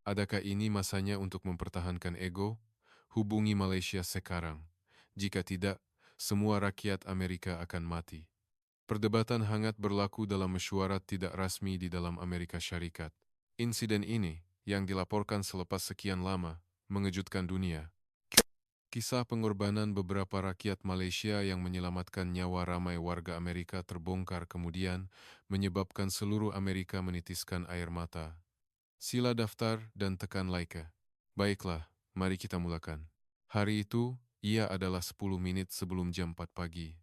Adakah ini masanya untuk mempertahankan ego? Hubungi Malaysia sekarang. Jika tidak, semua rakyat Amerika akan mati. Perdebatan hangat berlaku dalam mesyuarat tidak rasmi di dalam Amerika Syarikat. Insiden ini, yang dilaporkan selepas sekian lama, mengejutkan dunia. Kisah pengorbanan beberapa rakyat Malaysia yang menyelamatkan nyawa ramai warga Amerika terbongkar kemudian menyebabkan seluruh Amerika menitiskan air mata. Sila daftar dan tekan like. Baiklah, mari kita mulakan. Hari itu, ia adalah 10 menit sebelum jam 4 pagi.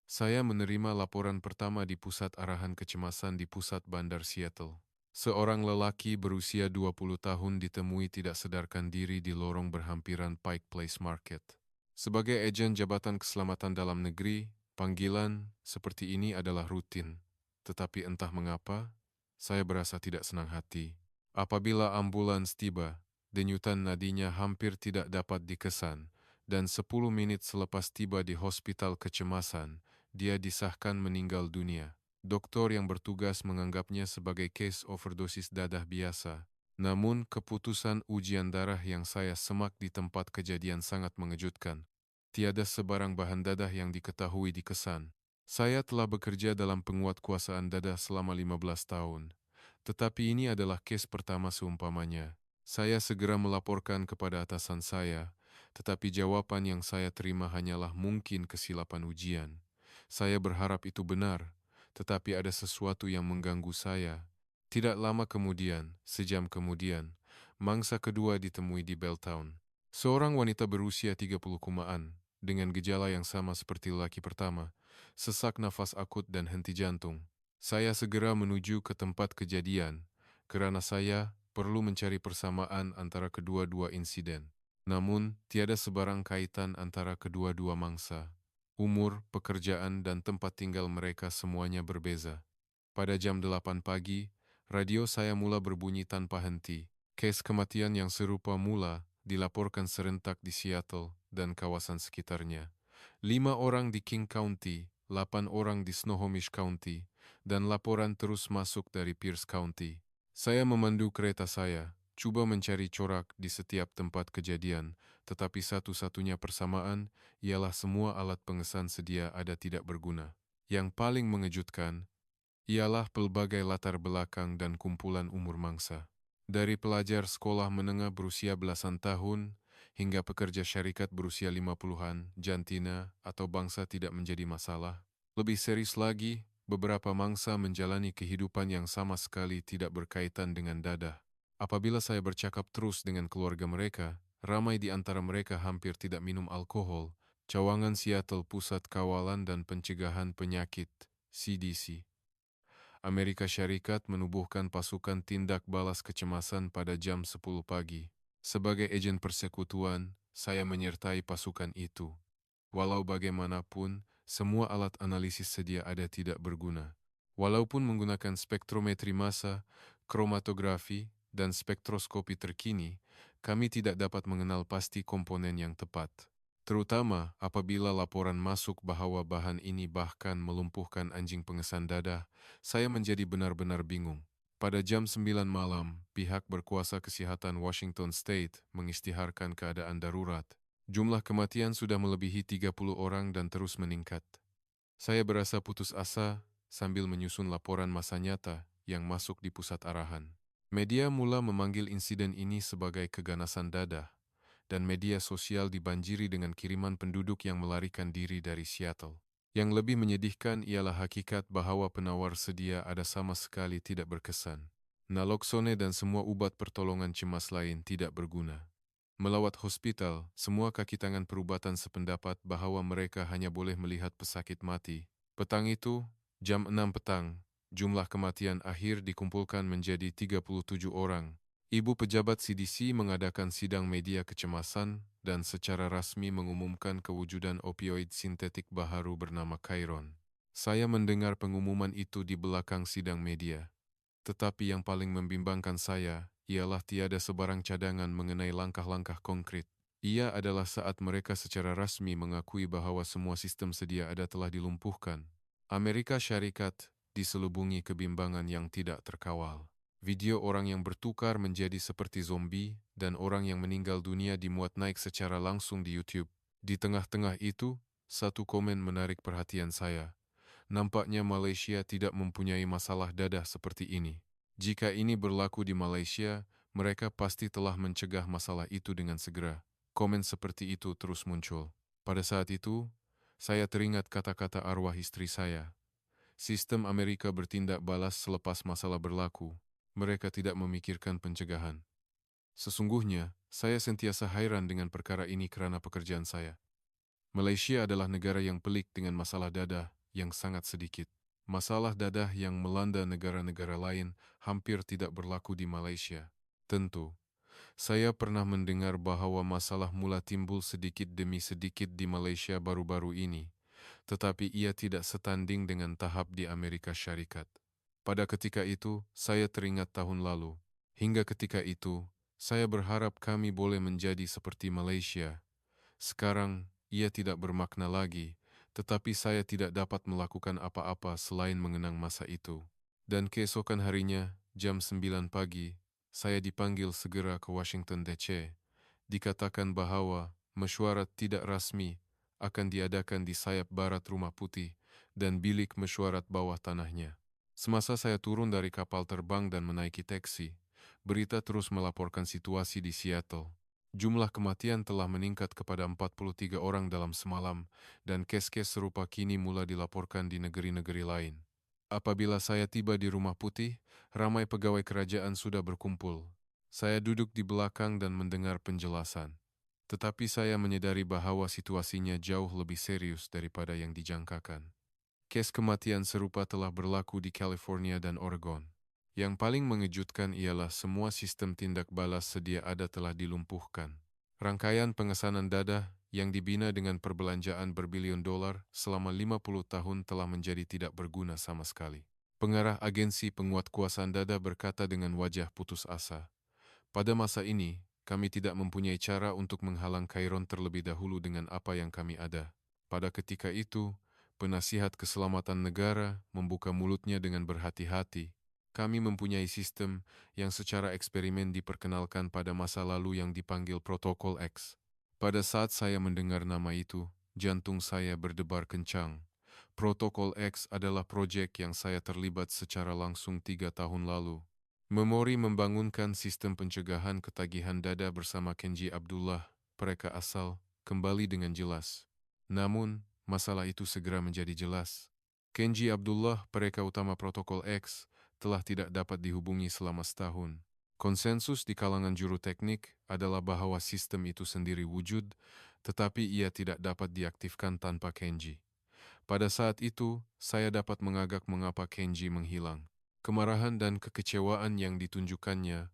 Saya menerima laporan pertama di pusat arahan kecemasan di pusat bandar Seattle. Seorang lelaki berusia 20 tahun ditemui tidak sadarkan diri di lorong berhampiran Pike Place Market. Sebagai ejen Jabatan Keselamatan Dalam Negeri, panggilan seperti ini adalah rutin. Tetapi entah mengapa, saya berasa tidak senang hati. Apabila ambulans tiba, denyutan nadinya hampir tidak dapat dikesan, dan 10 menit selepas tiba di hospital kecemasan, dia disahkan meninggal dunia. Doktor yang bertugas menganggapnya sebagai case overdosis dadah biasa. Namun, keputusan ujian darah yang saya semak di tempat kejadian sangat mengejutkan. Tiada sebarang bahan dadah yang diketahui dikesan. Saya telah bekerja dalam penguatkuasaan dadah selama 15 tahun. Tetapi ini adalah kes pertama seumpamanya. Saya segera melaporkan kepada atasan saya, tetapi jawaban yang saya terima hanyalah mungkin kesilapan ujian. Saya berharap itu benar, tetapi ada sesuatu yang mengganggu saya. Tidak lama kemudian, sejam kemudian, mangsa kedua ditemui di Belltown. Seorang wanita berusia 30 kumaan, dengan gejala yang sama seperti lelaki pertama, sesak nafas akut dan henti jantung. Saya segera menuju ke tempat kejadian, karena saya perlu mencari persamaan antara kedua-dua insiden. Namun, tiada sebarang kaitan antara kedua-dua mangsa. Umur, pekerjaan, dan tempat tinggal mereka semuanya berbeza. Pada jam 8 pagi, radio saya mula berbunyi tanpa henti. Kes kematian yang serupa mula dilaporkan serentak di Seattle dan kawasan sekitarnya. 5 orang di King County, 8 orang di Snohomish County, dan laporan terus masuk dari Pierce County. Saya memandu kereta saya, coba mencari corak di setiap tempat kejadian, tetapi satu-satunya persamaan ialah semua alat pengesan sedia ada tidak berguna. Yang paling mengejutkan ialah pelbagai latar belakang dan kumpulan umur mangsa. Dari pelajar sekolah menengah berusia belasan tahun, hingga pekerja syarikat berusia 50-an, jantina, atau bangsa tidak menjadi masalah. Lebih serius lagi, beberapa mangsa menjalani kehidupan yang sama sekali tidak berkaitan dengan dadah. Apabila saya bercakap terus dengan keluarga mereka, ramai di antara mereka hampir tidak minum alkohol. Cawangan Seattle Pusat Kawalan dan Pencegahan Penyakit, CDC. Amerika Syarikat menubuhkan pasukan tindak balas kecemasan pada jam 10 pagi. Sebagai ejen persekutuan, saya menyertai pasukan itu. Walau bagaimanapun, semua alat analisis sedia ada tidak berguna. Walaupun menggunakan spektrometri massa, kromatografi, dan spektroskopi terkini, kami tidak dapat mengenal pasti komponen yang tepat. Terutama apabila laporan masuk bahwa bahan ini bahkan melumpuhkan anjing pengesan dadah, saya menjadi benar-benar bingung. Pada jam 9 malam, pihak berkuasa kesehatan Washington State mengisytiharkan keadaan darurat. Jumlah kematian sudah melebihi 30 orang dan terus meningkat. Saya berasa putus asa sambil menyusun laporan masa nyata yang masuk di pusat arahan. Media mula memanggil insiden ini sebagai keganasan dadah, dan media sosial dibanjiri dengan kiriman penduduk yang melarikan diri dari Seattle. Yang lebih menyedihkan ialah hakikat bahwa penawar sedia ada sama sekali tidak berkesan. Naloxone dan semua ubat pertolongan cemas lain tidak berguna. Melawat hospital, semua kaki tangan perubatan sependapat bahwa mereka hanya boleh melihat pesakit mati. Petang itu, jam 6 petang, jumlah kematian akhir dikumpulkan menjadi 37 orang. Ibu pejabat CDC mengadakan sidang media kecemasan dan secara rasmi mengumumkan kewujudan opioid sintetik baharu bernama Chiron. Saya mendengar pengumuman itu di belakang sidang media. Tetapi yang paling membimbangkan saya ialah tiada sebarang cadangan mengenai langkah-langkah konkret. Ia adalah saat mereka secara rasmi mengakui bahwa semua sistem sedia ada telah dilumpuhkan. Amerika Syarikat diselubungi kebimbangan yang tidak terkawal. Video orang yang bertukar menjadi seperti zombie dan orang yang meninggal dunia dimuat naik secara langsung di YouTube. Di tengah-tengah itu, satu komen menarik perhatian saya. Nampaknya Malaysia tidak mempunyai masalah dadah seperti ini. Jika ini berlaku di Malaysia, mereka pasti telah mencegah masalah itu dengan segera. Komen seperti itu terus muncul. Pada saat itu, saya teringat kata-kata arwah istri saya. Sistem Amerika bertindak balas selepas masalah berlaku. Mereka tidak memikirkan pencegahan. Sesungguhnya, saya sentiasa hairan dengan perkara ini karena pekerjaan saya. Malaysia adalah negara yang pelik dengan masalah dadah yang sangat sedikit. Masalah dadah yang melanda negara-negara lain hampir tidak berlaku di Malaysia. Tentu, saya pernah mendengar bahwa masalah mula timbul sedikit demi sedikit di Malaysia baru-baru ini, tetapi ia tidak setanding dengan tahap di Amerika Syarikat. Pada ketika itu, saya teringat tahun lalu. Hingga ketika itu, saya berharap kami boleh menjadi seperti Malaysia. Sekarang, ia tidak bermakna lagi, tetapi saya tidak dapat melakukan apa-apa selain mengenang masa itu. Dan keesokan harinya, jam 9 pagi, saya dipanggil segera ke Washington DC. Dikatakan bahwa mesyuarat tidak rasmi akan diadakan di sayap barat Rumah Putih dan bilik mesyuarat bawah tanahnya. Semasa saya turun dari kapal terbang dan menaiki taksi, berita terus melaporkan situasi di Seattle. Jumlah kematian telah meningkat kepada 43 orang dalam semalam, dan kes-kes serupa kini mula dilaporkan di negeri-negeri lain. Apabila saya tiba di Rumah Putih, ramai pegawai kerajaan sudah berkumpul. Saya duduk di belakang dan mendengar penjelasan. Tetapi saya menyadari bahwa situasinya jauh lebih serius daripada yang dijangkakan. Kes kematian serupa telah berlaku di California dan Oregon. Yang paling mengejutkan ialah semua sistem tindak balas sedia ada telah dilumpuhkan. Rangkaian pengesanan dadah yang dibina dengan perbelanjaan berbilion dolar selama 50 tahun telah menjadi tidak berguna sama sekali. Pengarah agensi penguatkuasaan dadah berkata dengan wajah putus asa, "Pada masa ini, kami tidak mempunyai cara untuk menghalang Kairon terlebih dahulu dengan apa yang kami ada." Pada ketika itu, penasihat keselamatan negara membuka mulutnya dengan berhati-hati. Kami mempunyai sistem yang secara eksperimen diperkenalkan pada masa lalu yang dipanggil Protokol X. Pada saat saya mendengar nama itu, jantung saya berdebar kencang. Protokol X adalah proyek yang saya terlibat secara langsung 3 tahun lalu. Memori membangunkan sistem pencegahan ketagihan dada bersama Kenji Abdullah, mereka asal, kembali dengan jelas. Namun, masalah itu segera menjadi jelas. Kenji Abdullah, pereka utama Protokol X, telah tidak dapat dihubungi selama setahun. Konsensus di kalangan juru teknik adalah bahwa sistem itu sendiri wujud, tetapi ia tidak dapat diaktifkan tanpa Kenji. Pada saat itu, saya dapat mengagak mengapa Kenji menghilang. Kemarahan dan kekecewaan yang ditunjukkannya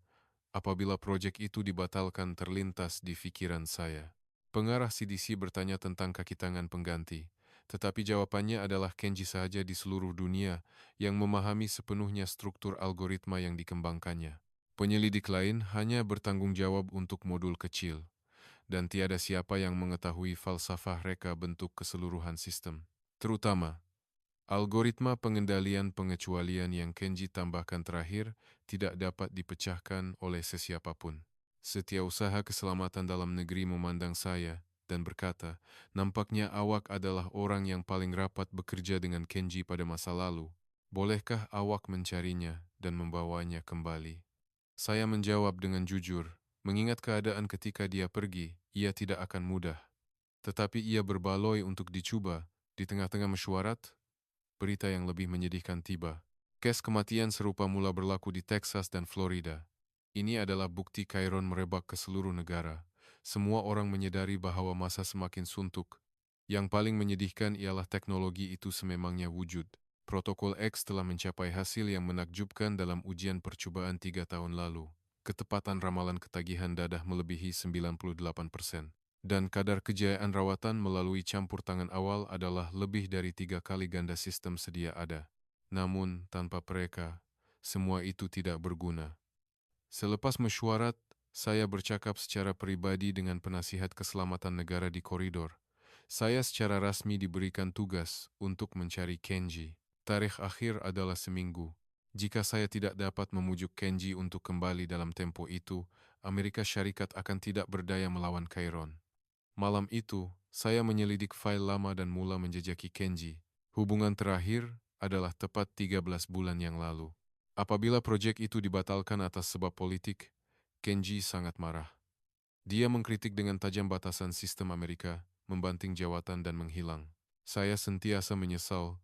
apabila proyek itu dibatalkan terlintas di pikiran saya. Pengarah CDC bertanya tentang kaki tangan pengganti, tetapi jawabannya adalah Kenji saja di seluruh dunia yang memahami sepenuhnya struktur algoritma yang dikembangkannya. Penyelidik lain hanya bertanggung jawab untuk modul kecil, dan tiada siapa yang mengetahui falsafah reka bentuk keseluruhan sistem. Terutama, algoritma pengendalian pengecualian yang Kenji tambahkan terakhir tidak dapat dipecahkan oleh sesiapapun. Setiausaha keselamatan dalam negeri memandang saya dan berkata, nampaknya awak adalah orang yang paling rapat bekerja dengan Kenji pada masa lalu. Bolehkah awak mencarinya dan membawanya kembali? Saya menjawab dengan jujur, mengingat keadaan ketika dia pergi, ia tidak akan mudah. Tetapi ia berbaloi untuk dicoba di tengah-tengah mesyuarat. Berita yang lebih menyedihkan tiba. Kes kematian serupa mula berlaku di Texas dan Florida. Ini adalah bukti Kairon merebak ke seluruh negara. Semua orang menyadari bahwa masa semakin suntuk. Yang paling menyedihkan ialah teknologi itu sememangnya wujud. Protokol X telah mencapai hasil yang menakjubkan dalam ujian percobaan 3 tahun lalu. Ketepatan ramalan ketagihan dadah melebihi 98%. Dan kadar kejayaan rawatan melalui campur tangan awal adalah lebih dari 3 kali ganda sistem sedia ada. Namun, tanpa mereka, semua itu tidak berguna. Selepas mesyuarat, saya bercakap secara pribadi dengan penasihat keselamatan negara di koridor. Saya secara rasmi diberikan tugas untuk mencari Kenji. Tarikh akhir adalah seminggu. Jika saya tidak dapat memujuk Kenji untuk kembali dalam tempo itu, Amerika Syarikat akan tidak berdaya melawan Chiron. Malam itu, saya menyelidik file lama dan mula menjejaki Kenji. Hubungan terakhir adalah tepat 13 bulan yang lalu. Apabila proyek itu dibatalkan atas sebab politik, Kenji sangat marah. Dia mengkritik dengan tajam batasan sistem Amerika, membanting jawatan dan menghilang. Saya sentiasa menyesal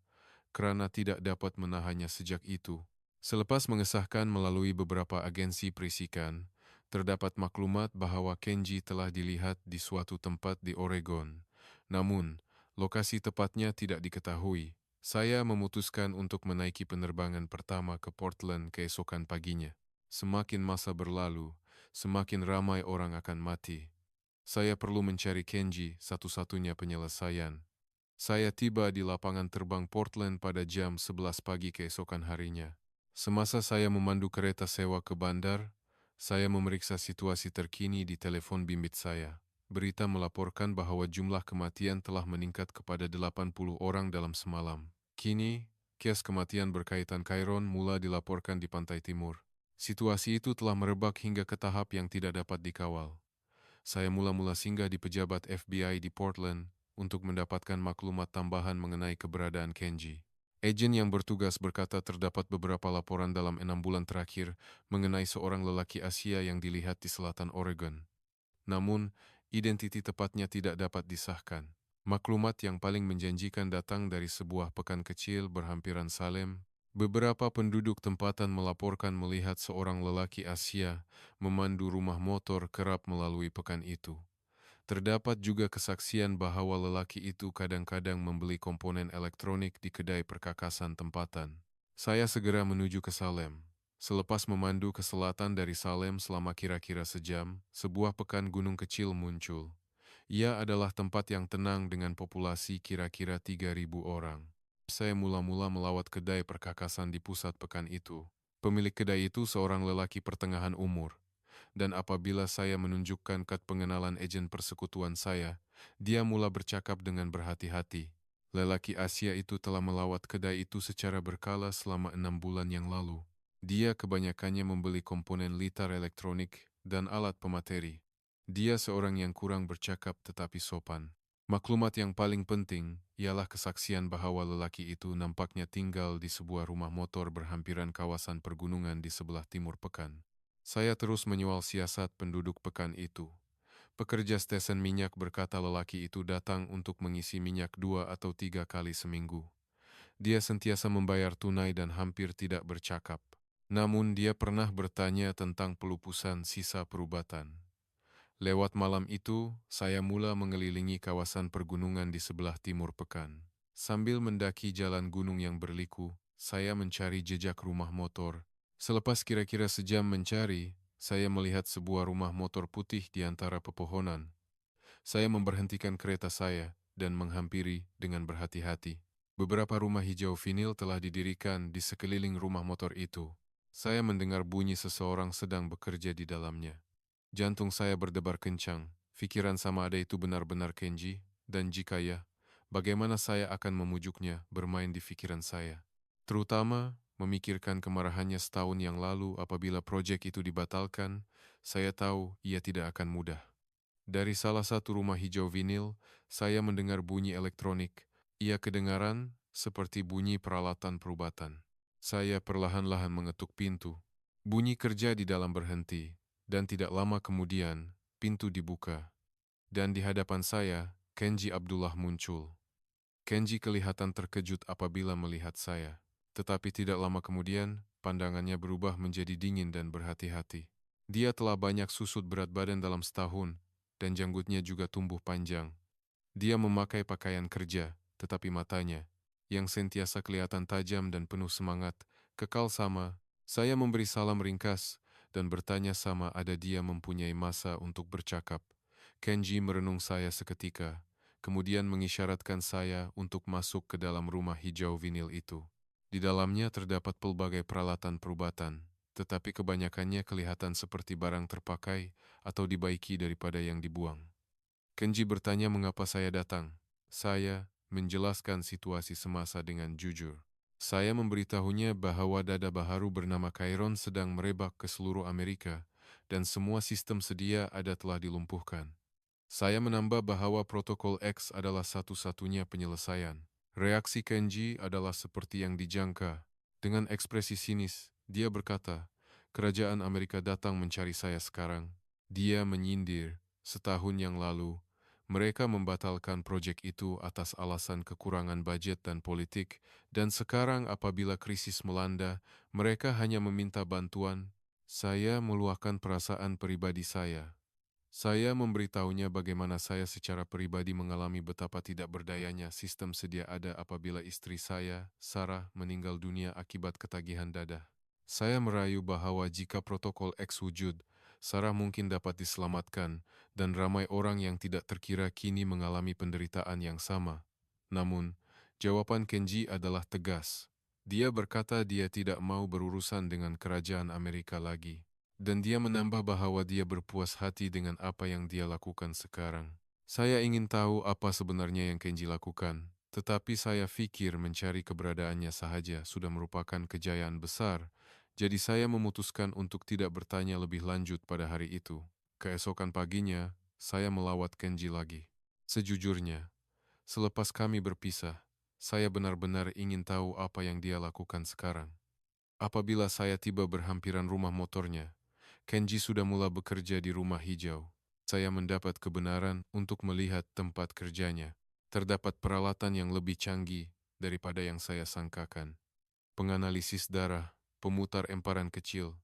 karena tidak dapat menahannya sejak itu. Selepas mengesahkan melalui beberapa agensi perisikan, terdapat maklumat bahwa Kenji telah dilihat di suatu tempat di Oregon. Namun, lokasi tepatnya tidak diketahui. Saya memutuskan untuk menaiki penerbangan pertama ke Portland keesokan paginya. Semakin masa berlalu, semakin ramai orang akan mati. Saya perlu mencari Kenji, satu-satunya penyelesaian. Saya tiba di lapangan terbang Portland pada jam 11 pagi keesokan harinya. Semasa saya memandu kereta sewa ke bandar, saya memeriksa situasi terkini di telepon bimbit saya. Berita melaporkan bahwa jumlah kematian telah meningkat kepada 80 orang dalam semalam. Kini, kes kematian berkaitan Chiron mula dilaporkan di pantai timur. Situasi itu telah merebak hingga ke tahap yang tidak dapat dikawal. Saya mula-mula singgah di pejabat FBI di Portland untuk mendapatkan maklumat tambahan mengenai keberadaan Kenji. Agen yang bertugas berkata terdapat beberapa laporan dalam 6 bulan terakhir mengenai seorang lelaki Asia yang dilihat di selatan Oregon. Namun, identiti tepatnya tidak dapat disahkan. Maklumat yang paling menjanjikan datang dari sebuah pekan kecil berhampiran Salem. Beberapa penduduk tempatan melaporkan melihat seorang lelaki Asia memandu rumah motor kerap melalui pekan itu. Terdapat juga kesaksian bahwa lelaki itu kadang-kadang membeli komponen elektronik di kedai perkakasan tempatan. Saya segera menuju ke Salem. Selepas memandu ke selatan dari Salem selama kira-kira sejam, sebuah pekan gunung kecil muncul. Ia adalah tempat yang tenang dengan populasi kira-kira 3.000 orang. Saya mula-mula melawat kedai perkakasan di pusat pekan itu. Pemilik kedai itu seorang lelaki pertengahan umur. Dan apabila saya menunjukkan kad pengenalan agen persekutuan saya, dia mula bercakap dengan berhati-hati. Lelaki Asia itu telah melawat kedai itu secara berkala selama 6 bulan yang lalu. Dia kebanyakannya membeli komponen litar elektronik dan alat pemateri. Dia seorang yang kurang bercakap tetapi sopan. Maklumat yang paling penting ialah kesaksian bahwa lelaki itu nampaknya tinggal di sebuah rumah motor berhampiran kawasan pergunungan di sebelah timur pekan. Saya terus menyoal siasat penduduk pekan itu. Pekerja stesen minyak berkata lelaki itu datang untuk mengisi minyak 2 atau 3 kali seminggu. Dia sentiasa membayar tunai dan hampir tidak bercakap. Namun dia pernah bertanya tentang pelupusan sisa perubatan. Lewat malam itu, saya mula mengelilingi kawasan pergunungan di sebelah timur pekan. Sambil mendaki jalan gunung yang berliku, saya mencari jejak rumah motor. Selepas kira-kira sejam mencari, saya melihat sebuah rumah motor putih di antara pepohonan. Saya memberhentikan kereta saya dan menghampiri dengan berhati-hati. Beberapa rumah hijau vinil telah didirikan di sekeliling rumah motor itu. Saya mendengar bunyi seseorang sedang bekerja di dalamnya. Jantung saya berdebar kencang. Pikiran sama ada itu benar-benar Kenji, dan jika ya, bagaimana saya akan memujuknya bermain di pikiran saya. Terutama, memikirkan kemarahannya setahun yang lalu apabila proyek itu dibatalkan, saya tahu ia tidak akan mudah. Dari salah satu rumah hijau vinil, saya mendengar bunyi elektronik. Ia kedengaran seperti bunyi peralatan perubatan. Saya perlahan-lahan mengetuk pintu. Bunyi kerja di dalam berhenti, dan tidak lama kemudian, pintu dibuka. Dan di hadapan saya, Kenji Abdullah muncul. Kenji kelihatan terkejut apabila melihat saya. Tetapi tidak lama kemudian, pandangannya berubah menjadi dingin dan berhati-hati. Dia telah banyak susut berat badan dalam setahun, dan janggutnya juga tumbuh panjang. Dia memakai pakaian kerja, tetapi matanya, yang sentiasa kelihatan tajam dan penuh semangat, kekal sama. Saya memberi salam ringkas, dan bertanya sama ada dia mempunyai masa untuk bercakap. Kenji merenung saya seketika, kemudian mengisyaratkan saya untuk masuk ke dalam rumah hijau vinil itu. Di dalamnya terdapat pelbagai peralatan perubatan, tetapi kebanyakannya kelihatan seperti barang terpakai atau dibaiki daripada yang dibuang. Kenji bertanya mengapa saya datang. Saya menjelaskan situasi semasa dengan jujur. Saya memberitahunya bahwa dada baharu bernama Chiron sedang merebak ke seluruh Amerika dan semua sistem sedia ada telah dilumpuhkan. Saya menambah bahwa protokol X adalah satu-satunya penyelesaian. Reaksi Kenji adalah seperti yang dijangka. Dengan ekspresi sinis, dia berkata, "Kerajaan Amerika datang mencari saya sekarang." Dia menyindir, "Setahun yang lalu, mereka membatalkan proyek itu atas alasan kekurangan budget dan politik, dan sekarang apabila krisis melanda, mereka hanya meminta bantuan." Saya meluahkan perasaan pribadi saya. Saya memberitahunya bagaimana saya secara pribadi mengalami betapa tidak berdayanya sistem sedia ada apabila istri saya, Sarah, meninggal dunia akibat ketagihan dada. Saya merayu bahwa jika protokol X wujud, Sarah mungkin dapat diselamatkan dan ramai orang yang tidak terkira kini mengalami penderitaan yang sama. Namun, jawaban Kenji adalah tegas. Dia berkata dia tidak mau berurusan dengan kerajaan Amerika lagi. Dan dia menambah bahwa dia berpuas hati dengan apa yang dia lakukan sekarang. Saya ingin tahu apa sebenarnya yang Kenji lakukan, tetapi saya pikir mencari keberadaannya sahaja sudah merupakan kejayaan besar, jadi saya memutuskan untuk tidak bertanya lebih lanjut pada hari itu. Keesokan paginya, saya melawat Kenji lagi. Sejujurnya, selepas kami berpisah, saya benar-benar ingin tahu apa yang dia lakukan sekarang. Apabila saya tiba berhampiran rumah motornya, Kenji sudah mulai bekerja di rumah hijau. Saya mendapat kebenaran untuk melihat tempat kerjanya. Terdapat peralatan yang lebih canggih daripada yang saya sangkakan. Penganalisis darah, pemutar emparan kecil,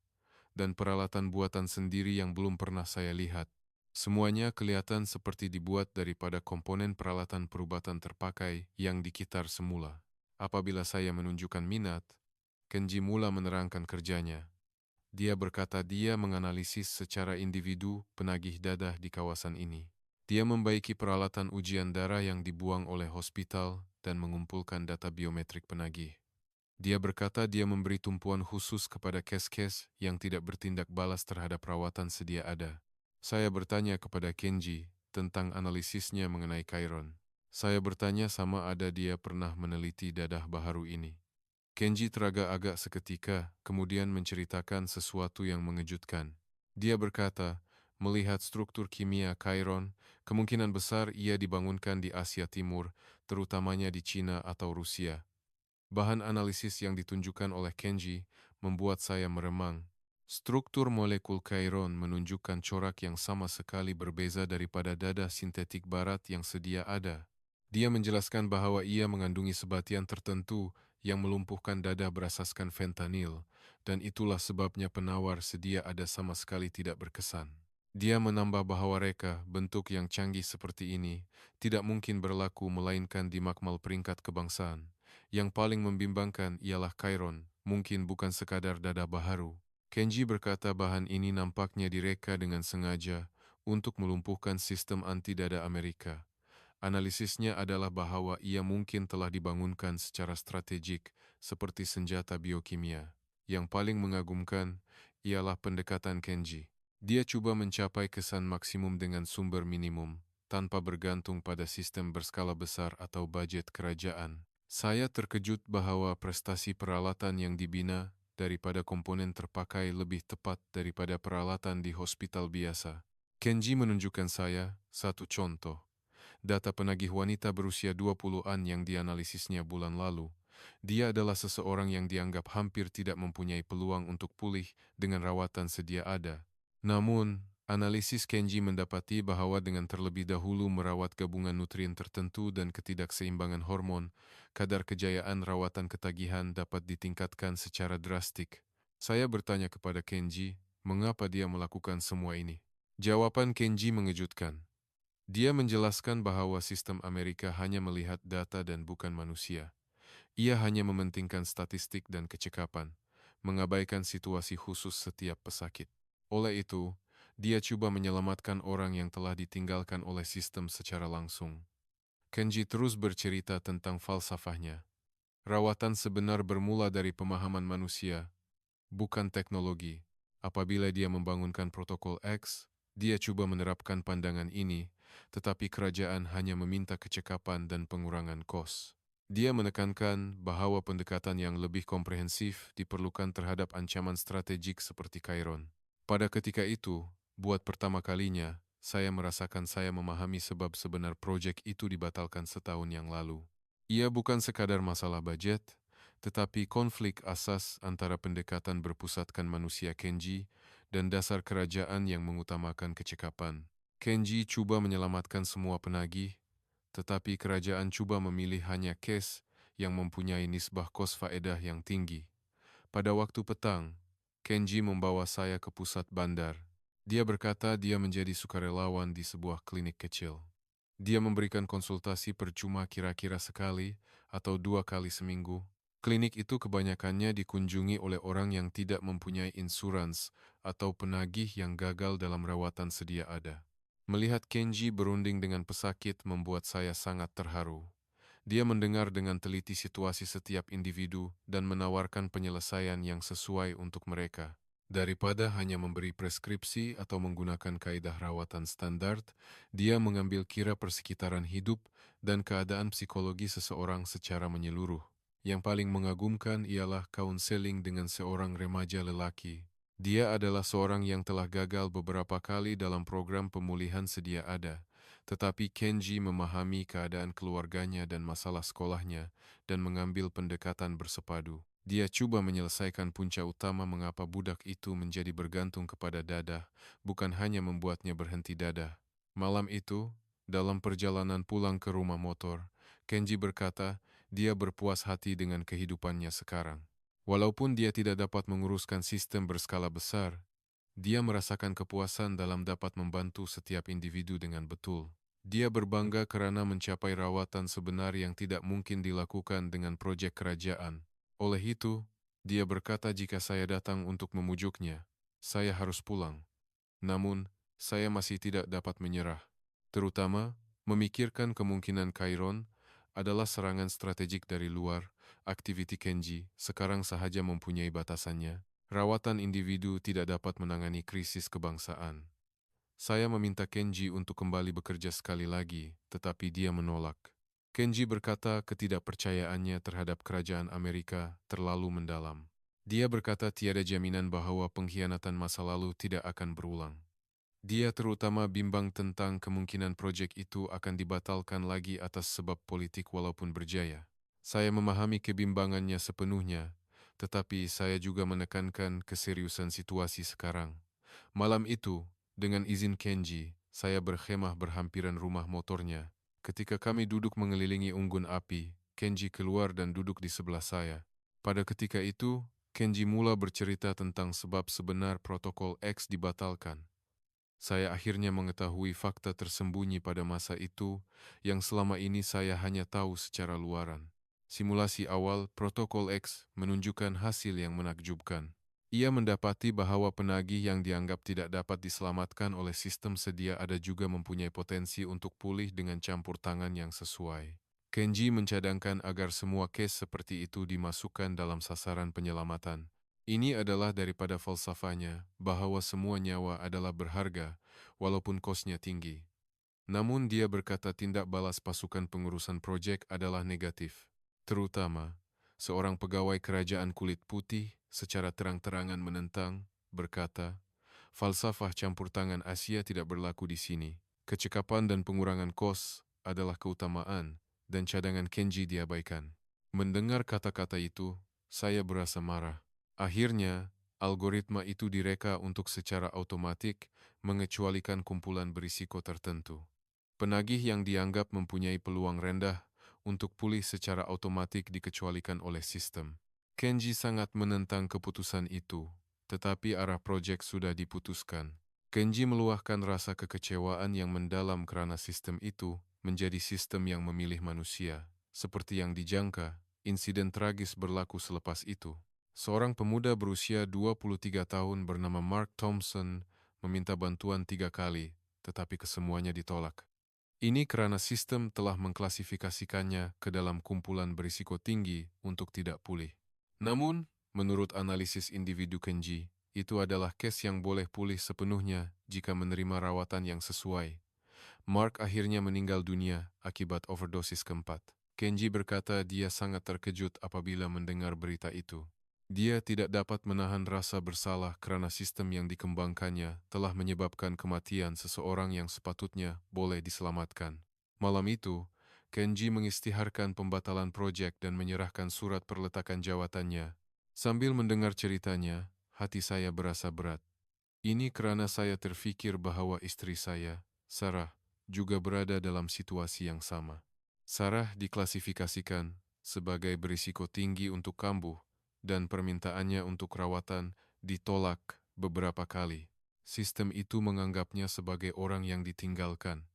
dan peralatan buatan sendiri yang belum pernah saya lihat. Semuanya kelihatan seperti dibuat daripada komponen peralatan perubatan terpakai yang dikitar semula. Apabila saya menunjukkan minat, Kenji mula menerangkan kerjanya. Dia berkata dia menganalisis secara individu penagih dadah di kawasan ini. Dia membaiki peralatan ujian darah yang dibuang oleh hospital dan mengumpulkan data biometrik penagih. Dia berkata dia memberi tumpuan khusus kepada kes-kes yang tidak bertindak balas terhadap perawatan sedia ada. Saya bertanya kepada Kenji tentang analisisnya mengenai Chiron. Saya bertanya sama ada dia pernah meneliti dadah baharu ini. Kenji teragak-agak seketika, kemudian menceritakan sesuatu yang mengejutkan. Dia berkata, melihat struktur kimia Chiron, kemungkinan besar ia dibangunkan di Asia Timur, terutamanya di Cina atau Rusia. Bahan analisis yang ditunjukkan oleh Kenji membuat saya meremang. Struktur molekul Chiron menunjukkan corak yang sama sekali berbeza daripada dada sintetik barat yang sedia ada. Dia menjelaskan bahwa ia mengandungi sebatian tertentu yang melumpuhkan dada berasaskan fentanyl, dan itulah sebabnya penawar sedia ada sama sekali tidak berkesan. Dia menambah bahwa reka, bentuk yang canggih seperti ini, tidak mungkin berlaku melainkan di makmal peringkat kebangsaan. Yang paling membimbangkan ialah Chiron, mungkin bukan sekadar dada baharu. Kenji berkata bahan ini nampaknya direka dengan sengaja untuk melumpuhkan sistem anti-dada Amerika. Analisisnya adalah bahwa ia mungkin telah dibangunkan secara strategik seperti senjata biokimia. Yang paling mengagumkan ialah pendekatan Kenji. Dia coba mencapai kesan maksimum dengan sumber minimum, tanpa bergantung pada sistem berskala besar atau budget kerajaan. Saya terkejut bahwa prestasi peralatan yang dibina daripada komponen terpakai lebih tepat daripada peralatan di hospital biasa. Kenji menunjukkan saya satu contoh. Data penagih wanita berusia 20-an yang dianalisisnya bulan lalu. Dia adalah seseorang yang dianggap hampir tidak mempunyai peluang untuk pulih dengan rawatan sedia ada. Namun, analisis Kenji mendapati bahwa dengan terlebih dahulu merawat gabungan nutrien tertentu dan ketidakseimbangan hormon, kadar kejayaan rawatan ketagihan dapat ditingkatkan secara drastik. Saya bertanya kepada Kenji, mengapa dia melakukan semua ini? Jawaban Kenji mengejutkan. Dia menjelaskan bahwa sistem Amerika hanya melihat data dan bukan manusia. Ia hanya mementingkan statistik dan kecekapan, mengabaikan situasi khusus setiap pesakit. Oleh itu, dia coba menyelamatkan orang yang telah ditinggalkan oleh sistem secara langsung. Kenji terus bercerita tentang falsafahnya. Rawatan sebenar bermula dari pemahaman manusia, bukan teknologi. Apabila dia membangunkan protokol X, dia coba menerapkan pandangan ini, tetapi kerajaan hanya meminta kecekapan dan pengurangan kos. Dia menekankan bahwa pendekatan yang lebih komprehensif diperlukan terhadap ancaman strategik seperti Chiron. Pada ketika itu, buat pertama kalinya, saya merasakan saya memahami sebab sebenar proyek itu dibatalkan setahun yang lalu. Ia bukan sekadar masalah budget, tetapi konflik asas antara pendekatan berpusatkan manusia Kenji dan dasar kerajaan yang mengutamakan kecekapan. Kenji coba menyelamatkan semua penagih, tetapi kerajaan coba memilih hanya case yang mempunyai nisbah kos faedah yang tinggi. Pada waktu petang, Kenji membawa saya ke pusat bandar. Dia berkata dia menjadi sukarelawan di sebuah klinik kecil. Dia memberikan konsultasi percuma kira-kira sekali atau 2 kali seminggu. Klinik itu kebanyakannya dikunjungi oleh orang yang tidak mempunyai insurans atau penagih yang gagal dalam rawatan sedia ada. Melihat Kenji berunding dengan pesakit membuat saya sangat terharu. Dia mendengar dengan teliti situasi setiap individu dan menawarkan penyelesaian yang sesuai untuk mereka. Daripada hanya memberi preskripsi atau menggunakan kaedah rawatan standar, dia mengambil kira persekitaran hidup dan keadaan psikologi seseorang secara menyeluruh. Yang paling mengagumkan ialah kaunseling dengan seorang remaja lelaki. Dia adalah seorang yang telah gagal beberapa kali dalam program pemulihan sedia ada. Tetapi Kenji memahami keadaan keluarganya dan masalah sekolahnya dan mengambil pendekatan bersepadu. Dia coba menyelesaikan punca utama mengapa budak itu menjadi bergantung kepada dadah, bukan hanya membuatnya berhenti dadah. Malam itu, dalam perjalanan pulang ke rumah motor, Kenji berkata dia berpuas hati dengan kehidupannya sekarang. Walaupun dia tidak dapat menguruskan sistem berskala besar, dia merasakan kepuasan dalam dapat membantu setiap individu dengan betul. Dia berbangga karena mencapai rawatan sebenar yang tidak mungkin dilakukan dengan proyek kerajaan. Oleh itu, dia berkata jika saya datang untuk memujuknya, saya harus pulang. Namun, saya masih tidak dapat menyerah. Terutama, memikirkan kemungkinan Chiron adalah serangan strategik dari luar. Aktiviti Kenji sekarang sahaja mempunyai batasannya. Rawatan individu tidak dapat menangani krisis kebangsaan. Saya meminta Kenji untuk kembali bekerja sekali lagi, tetapi dia menolak. Kenji berkata ketidakpercayaannya terhadap kerajaan Amerika terlalu mendalam. Dia berkata tiada jaminan bahwa pengkhianatan masa lalu tidak akan berulang. Dia terutama bimbang tentang kemungkinan proyek itu akan dibatalkan lagi atas sebab politik walaupun berjaya. Saya memahami kebimbangannya sepenuhnya, tetapi saya juga menekankan keseriusan situasi sekarang. Malam itu, dengan izin Kenji, saya berkhemah berhampiran rumah motornya. Ketika kami duduk mengelilingi unggun api, Kenji keluar dan duduk di sebelah saya. Pada ketika itu, Kenji mula bercerita tentang sebab sebenar protokol X dibatalkan. Saya akhirnya mengetahui fakta tersembunyi pada masa itu yang selama ini saya hanya tahu secara luaran. Simulasi awal protokol X menunjukkan hasil yang menakjubkan. Ia mendapati bahwa penagih yang dianggap tidak dapat diselamatkan oleh sistem sedia ada juga mempunyai potensi untuk pulih dengan campur tangan yang sesuai. Kenji mencadangkan agar semua case seperti itu dimasukkan dalam sasaran penyelamatan. Ini adalah daripada falsafahnya bahwa semua nyawa adalah berharga walaupun kosnya tinggi. Namun dia berkata tindak balas pasukan pengurusan proyek adalah negatif. Terutama, seorang pegawai kerajaan kulit putih secara terang-terangan menentang, berkata, falsafah campur tangan Asia tidak berlaku di sini. Kecekapan dan pengurangan kos adalah keutamaan dan cadangan Kenji diabaikan. Mendengar kata-kata itu, saya berasa marah. Akhirnya, algoritma itu direka untuk secara otomatik mengecualikan kumpulan berisiko tertentu. Penagih yang dianggap mempunyai peluang rendah untuk pulih secara otomatik dikecualikan oleh sistem. Kenji sangat menentang keputusan itu, tetapi arah proyek sudah diputuskan. Kenji meluahkan rasa kekecewaan yang mendalam karena sistem itu menjadi sistem yang memilih manusia. Seperti yang dijangka, insiden tragis berlaku selepas itu. Seorang pemuda berusia 23 tahun bernama Mark Thompson meminta bantuan 3 kali, tetapi kesemuanya ditolak. Ini karena sistem telah mengklasifikasikannya ke dalam kumpulan berisiko tinggi untuk tidak pulih. Namun, menurut analisis individu Kenji, itu adalah case yang boleh pulih sepenuhnya jika menerima rawatan yang sesuai. Mark akhirnya meninggal dunia akibat overdosis keempat. Kenji berkata dia sangat terkejut apabila mendengar berita itu. Dia tidak dapat menahan rasa bersalah kerana sistem yang dikembangkannya telah menyebabkan kematian seseorang yang sepatutnya boleh diselamatkan. Malam itu, Kenji mengisytiharkan pembatalan proyek dan menyerahkan surat perletakan jawatannya. Sambil mendengar ceritanya, hati saya berasa berat. Ini kerana saya terfikir bahwa istri saya, Sarah, juga berada dalam situasi yang sama. Sarah diklasifikasikan sebagai berisiko tinggi untuk kambuh dan permintaannya untuk rawatan ditolak beberapa kali. Sistem itu menganggapnya sebagai orang yang ditinggalkan.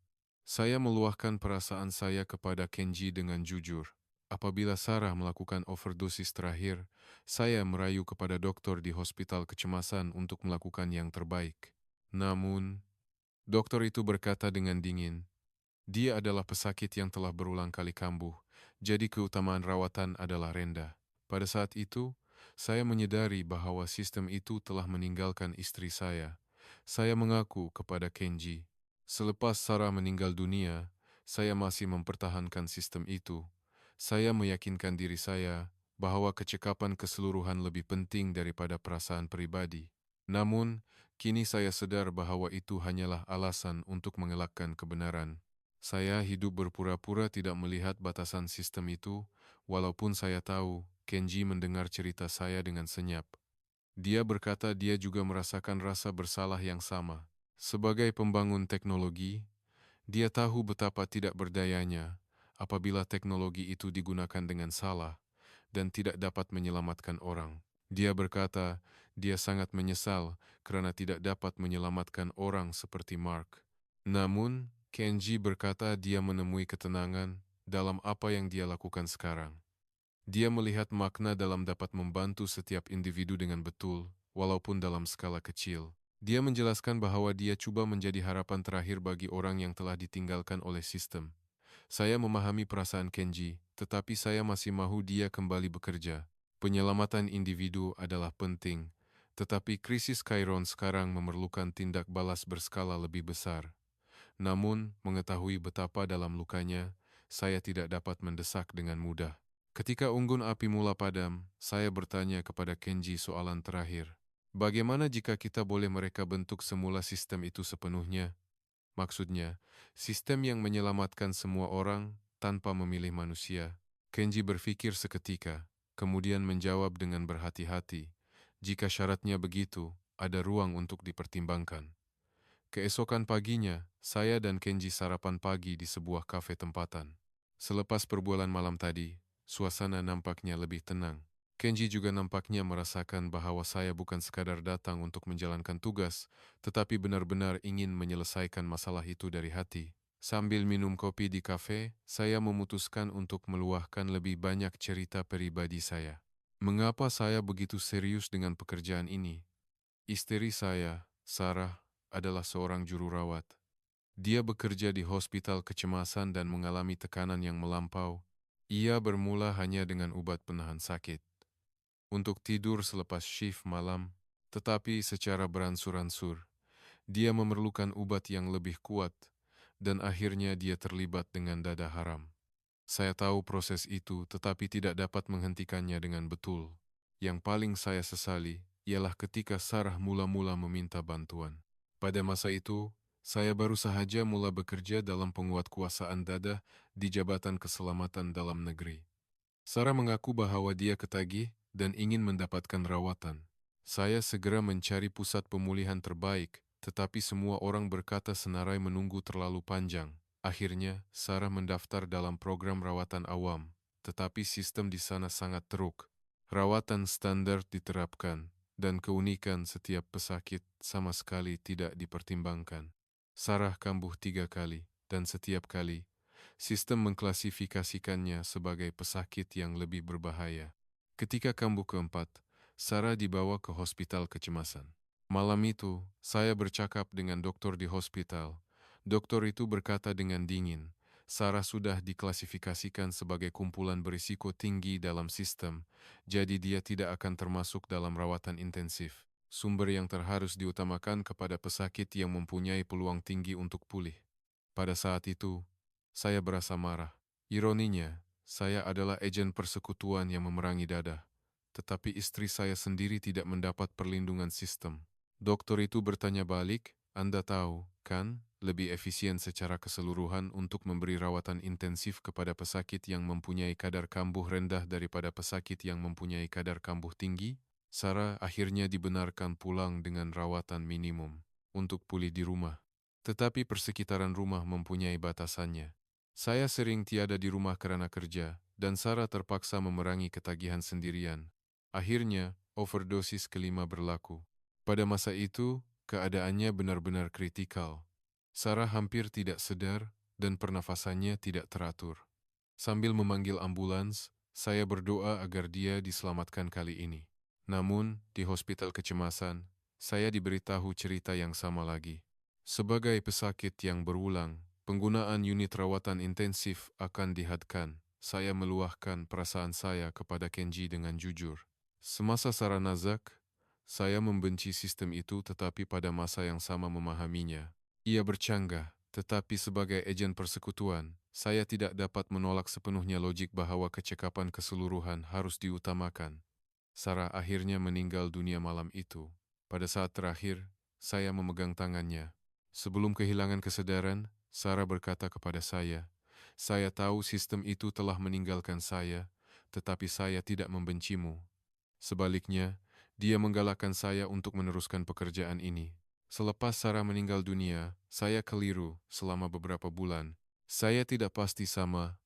Saya meluahkan perasaan saya kepada Kenji dengan jujur. Apabila Sarah melakukan overdosis terakhir, saya merayu kepada dokter di hospital kecemasan untuk melakukan yang terbaik. Namun, dokter itu berkata dengan dingin, dia adalah pesakit yang telah berulang kali kambuh, jadi keutamaan rawatan adalah rendah. Pada saat itu, saya menyadari bahwa sistem itu telah meninggalkan istri saya. Saya mengaku kepada Kenji. Selepas Sarah meninggal dunia, saya masih mempertahankan sistem itu. Saya meyakinkan diri saya bahwa kecekapan keseluruhan lebih penting daripada perasaan pribadi. Namun, kini saya sadar bahwa itu hanyalah alasan untuk mengelakkan kebenaran. Saya hidup berpura-pura tidak melihat batasan sistem itu, walaupun saya tahu Kenji mendengar cerita saya dengan senyap. Dia berkata dia juga merasakan rasa bersalah yang sama. Sebagai pembangun teknologi, dia tahu betapa tidak berdayanya apabila teknologi itu digunakan dengan salah dan tidak dapat menyelamatkan orang. Dia berkata dia sangat menyesal kerana tidak dapat menyelamatkan orang seperti Mark. Namun, Kenji berkata dia menemui ketenangan dalam apa yang dia lakukan sekarang. Dia melihat makna dalam dapat membantu setiap individu dengan betul, walaupun dalam skala kecil. Dia menjelaskan bahwa dia coba menjadi harapan terakhir bagi orang yang telah ditinggalkan oleh sistem. Saya memahami perasaan Kenji, tetapi saya masih mahu dia kembali bekerja. Penyelamatan individu adalah penting, tetapi krisis Chiron sekarang memerlukan tindak balas berskala lebih besar. Namun, mengetahui betapa dalam lukanya, saya tidak dapat mendesak dengan mudah. Ketika unggun api mula padam, saya bertanya kepada Kenji soalan terakhir. Bagaimana jika kita boleh mereka bentuk semula sistem itu sepenuhnya? Maksudnya, sistem yang menyelamatkan semua orang tanpa memilih manusia. Kenji berpikir seketika, kemudian menjawab dengan berhati-hati. Jika syaratnya begitu, ada ruang untuk dipertimbangkan. Keesokan paginya, saya dan Kenji sarapan pagi di sebuah kafe tempatan. Selepas perbualan malam tadi, suasana nampaknya lebih tenang. Kenji juga nampaknya merasakan bahwa saya bukan sekadar datang untuk menjalankan tugas, tetapi benar-benar ingin menyelesaikan masalah itu dari hati. Sambil minum kopi di kafe, saya memutuskan untuk meluahkan lebih banyak cerita pribadi saya. Mengapa saya begitu serius dengan pekerjaan ini? Istri saya, Sarah, adalah seorang juru rawat. Dia bekerja di hospital kecemasan dan mengalami tekanan yang melampau. Ia bermula hanya dengan obat penahan sakit untuk tidur selepas shift malam, tetapi secara beransur-ansur, dia memerlukan obat yang lebih kuat dan akhirnya dia terlibat dengan dada haram. Saya tahu proses itu tetapi tidak dapat menghentikannya dengan betul. Yang paling saya sesali ialah ketika Sarah mula-mula meminta bantuan. Pada masa itu, saya baru sahaja mula bekerja dalam penguatkuasaan dada di Jabatan Keselamatan Dalam Negeri. Sarah mengaku bahwa dia ketagih dan ingin mendapatkan rawatan. Saya segera mencari pusat pemulihan terbaik, tetapi semua orang berkata senarai menunggu terlalu panjang. Akhirnya, Sarah mendaftar dalam program rawatan awam, tetapi sistem di sana sangat teruk. Rawatan standar diterapkan, dan keunikan setiap pesakit sama sekali tidak dipertimbangkan. Sarah kambuh 3 kali, dan setiap kali, sistem mengklasifikasikannya sebagai pesakit yang lebih berbahaya. Ketika kambuh keempat, Sarah dibawa ke hospital kecemasan. Malam itu, saya bercakap dengan dokter di hospital. Dokter itu berkata dengan dingin, Sarah sudah diklasifikasikan sebagai kumpulan berisiko tinggi dalam sistem, jadi dia tidak akan termasuk dalam rawatan intensif. Sumber yang terharus diutamakan kepada pesakit yang mempunyai peluang tinggi untuk pulih. Pada saat itu, saya berasa marah. Ironinya, saya adalah agen persekutuan yang memerangi dadah. Tetapi istri saya sendiri tidak mendapat perlindungan sistem. Dokter itu bertanya balik, Anda tahu, kan, lebih efisien secara keseluruhan untuk memberi rawatan intensif kepada pesakit yang mempunyai kadar kambuh rendah daripada pesakit yang mempunyai kadar kambuh tinggi? Sarah akhirnya dibenarkan pulang dengan rawatan minimum untuk pulih di rumah. Tetapi persekitaran rumah mempunyai batasannya. Saya sering tiada di rumah karena kerja, dan Sarah terpaksa memerangi ketagihan sendirian. Akhirnya, overdosis kelima berlaku. Pada masa itu, keadaannya benar-benar kritikal. Sarah hampir tidak sadar dan pernafasannya tidak teratur. Sambil memanggil ambulans, saya berdoa agar dia diselamatkan kali ini. Namun, di hospital kecemasan, saya diberitahu cerita yang sama lagi. Sebagai pesakit yang berulang, penggunaan unit rawatan intensif akan dihadkan. Saya meluahkan perasaan saya kepada Kenji dengan jujur. Semasa Saranazak, saya membenci sistem itu tetapi pada masa yang sama memahaminya. Ia bercanggah, tetapi sebagai agen persekutuan, saya tidak dapat menolak sepenuhnya logik bahwa kecekapan keseluruhan harus diutamakan. Sarah akhirnya meninggal dunia malam itu. Pada saat terakhir, saya memegang tangannya. Sebelum kehilangan kesadaran, Sarah berkata kepada saya tahu sistem itu telah meninggalkan saya, tetapi saya tidak membencimu. Sebaliknya, dia menggalakkan saya untuk meneruskan pekerjaan ini. Selepas Sarah meninggal dunia, saya keliru selama beberapa bulan. Saya tidak pasti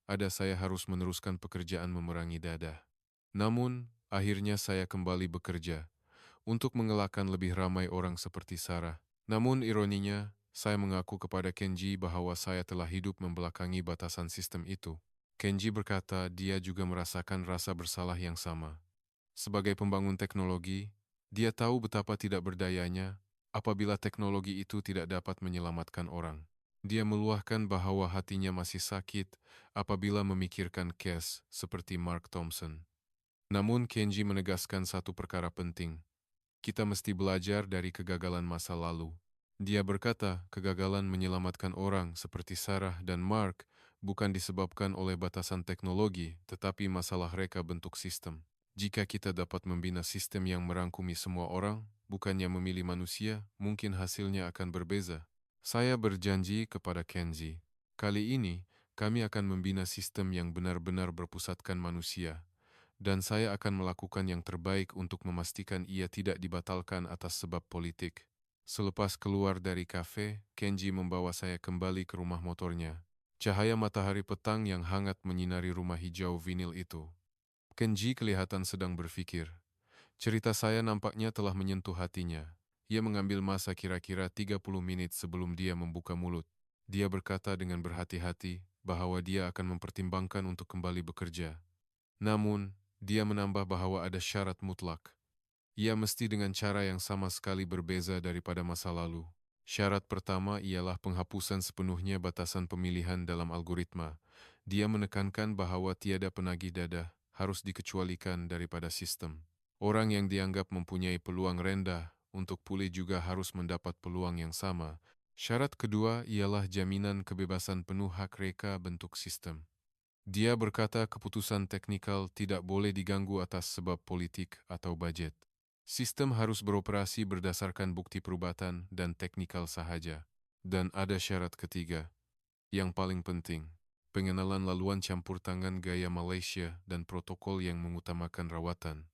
ada saya harus meneruskan pekerjaan memerangi dadah. Namun, akhirnya saya kembali bekerja untuk mengelakkan lebih ramai orang seperti Sarah. Namun ironinya, saya mengaku kepada Kenji bahwa saya telah hidup membelakangi batasan sistem itu. Kenji berkata dia juga merasakan rasa bersalah yang sama. Sebagai pembangun teknologi, dia tahu betapa tidak berdayanya apabila teknologi itu tidak dapat menyelamatkan orang. Dia meluahkan bahwa hatinya masih sakit apabila memikirkan case seperti Mark Thompson. Namun Kenji menegaskan satu perkara penting. Kita mesti belajar dari kegagalan masa lalu. Dia berkata kegagalan menyelamatkan orang seperti Sarah dan Mark bukan disebabkan oleh batasan teknologi, tetapi masalah reka bentuk sistem. Jika kita dapat membina sistem yang merangkumi semua orang, bukannya memilih manusia, mungkin hasilnya akan berbeza. Saya berjanji kepada Kenji, kali ini kami akan membina sistem yang benar-benar berpusatkan manusia, dan saya akan melakukan yang terbaik untuk memastikan ia tidak dibatalkan atas sebab politik. Selepas keluar dari kafe, Kenji membawa saya kembali ke rumah motornya. Cahaya matahari petang yang hangat menyinari rumah hijau vinil itu. Kenji kelihatan sedang berpikir. Cerita saya nampaknya telah menyentuh hatinya. Ia mengambil masa kira-kira 30 menit sebelum dia membuka mulut. Dia berkata dengan berhati-hati bahwa dia akan mempertimbangkan untuk kembali bekerja. Namun, dia menambah bahwa ada syarat mutlak. Ia mesti dengan cara yang sama sekali berbeza daripada masa lalu. Syarat pertama ialah penghapusan sepenuhnya batasan pemilihan dalam algoritma. Dia menekankan bahwa tiada penagih dadah harus dikecualikan daripada sistem. Orang yang dianggap mempunyai peluang rendah untuk pulih juga harus mendapat peluang yang sama. Syarat kedua ialah jaminan kebebasan penuh hak reka bentuk sistem. Dia berkata keputusan teknikal tidak boleh diganggu atas sebab politik atau budget. Sistem harus beroperasi berdasarkan bukti perubatan dan teknikal sahaja. Dan ada syarat ketiga, yang paling penting, pengenalan laluan campur tangan gaya Malaysia dan protokol yang mengutamakan rawatan.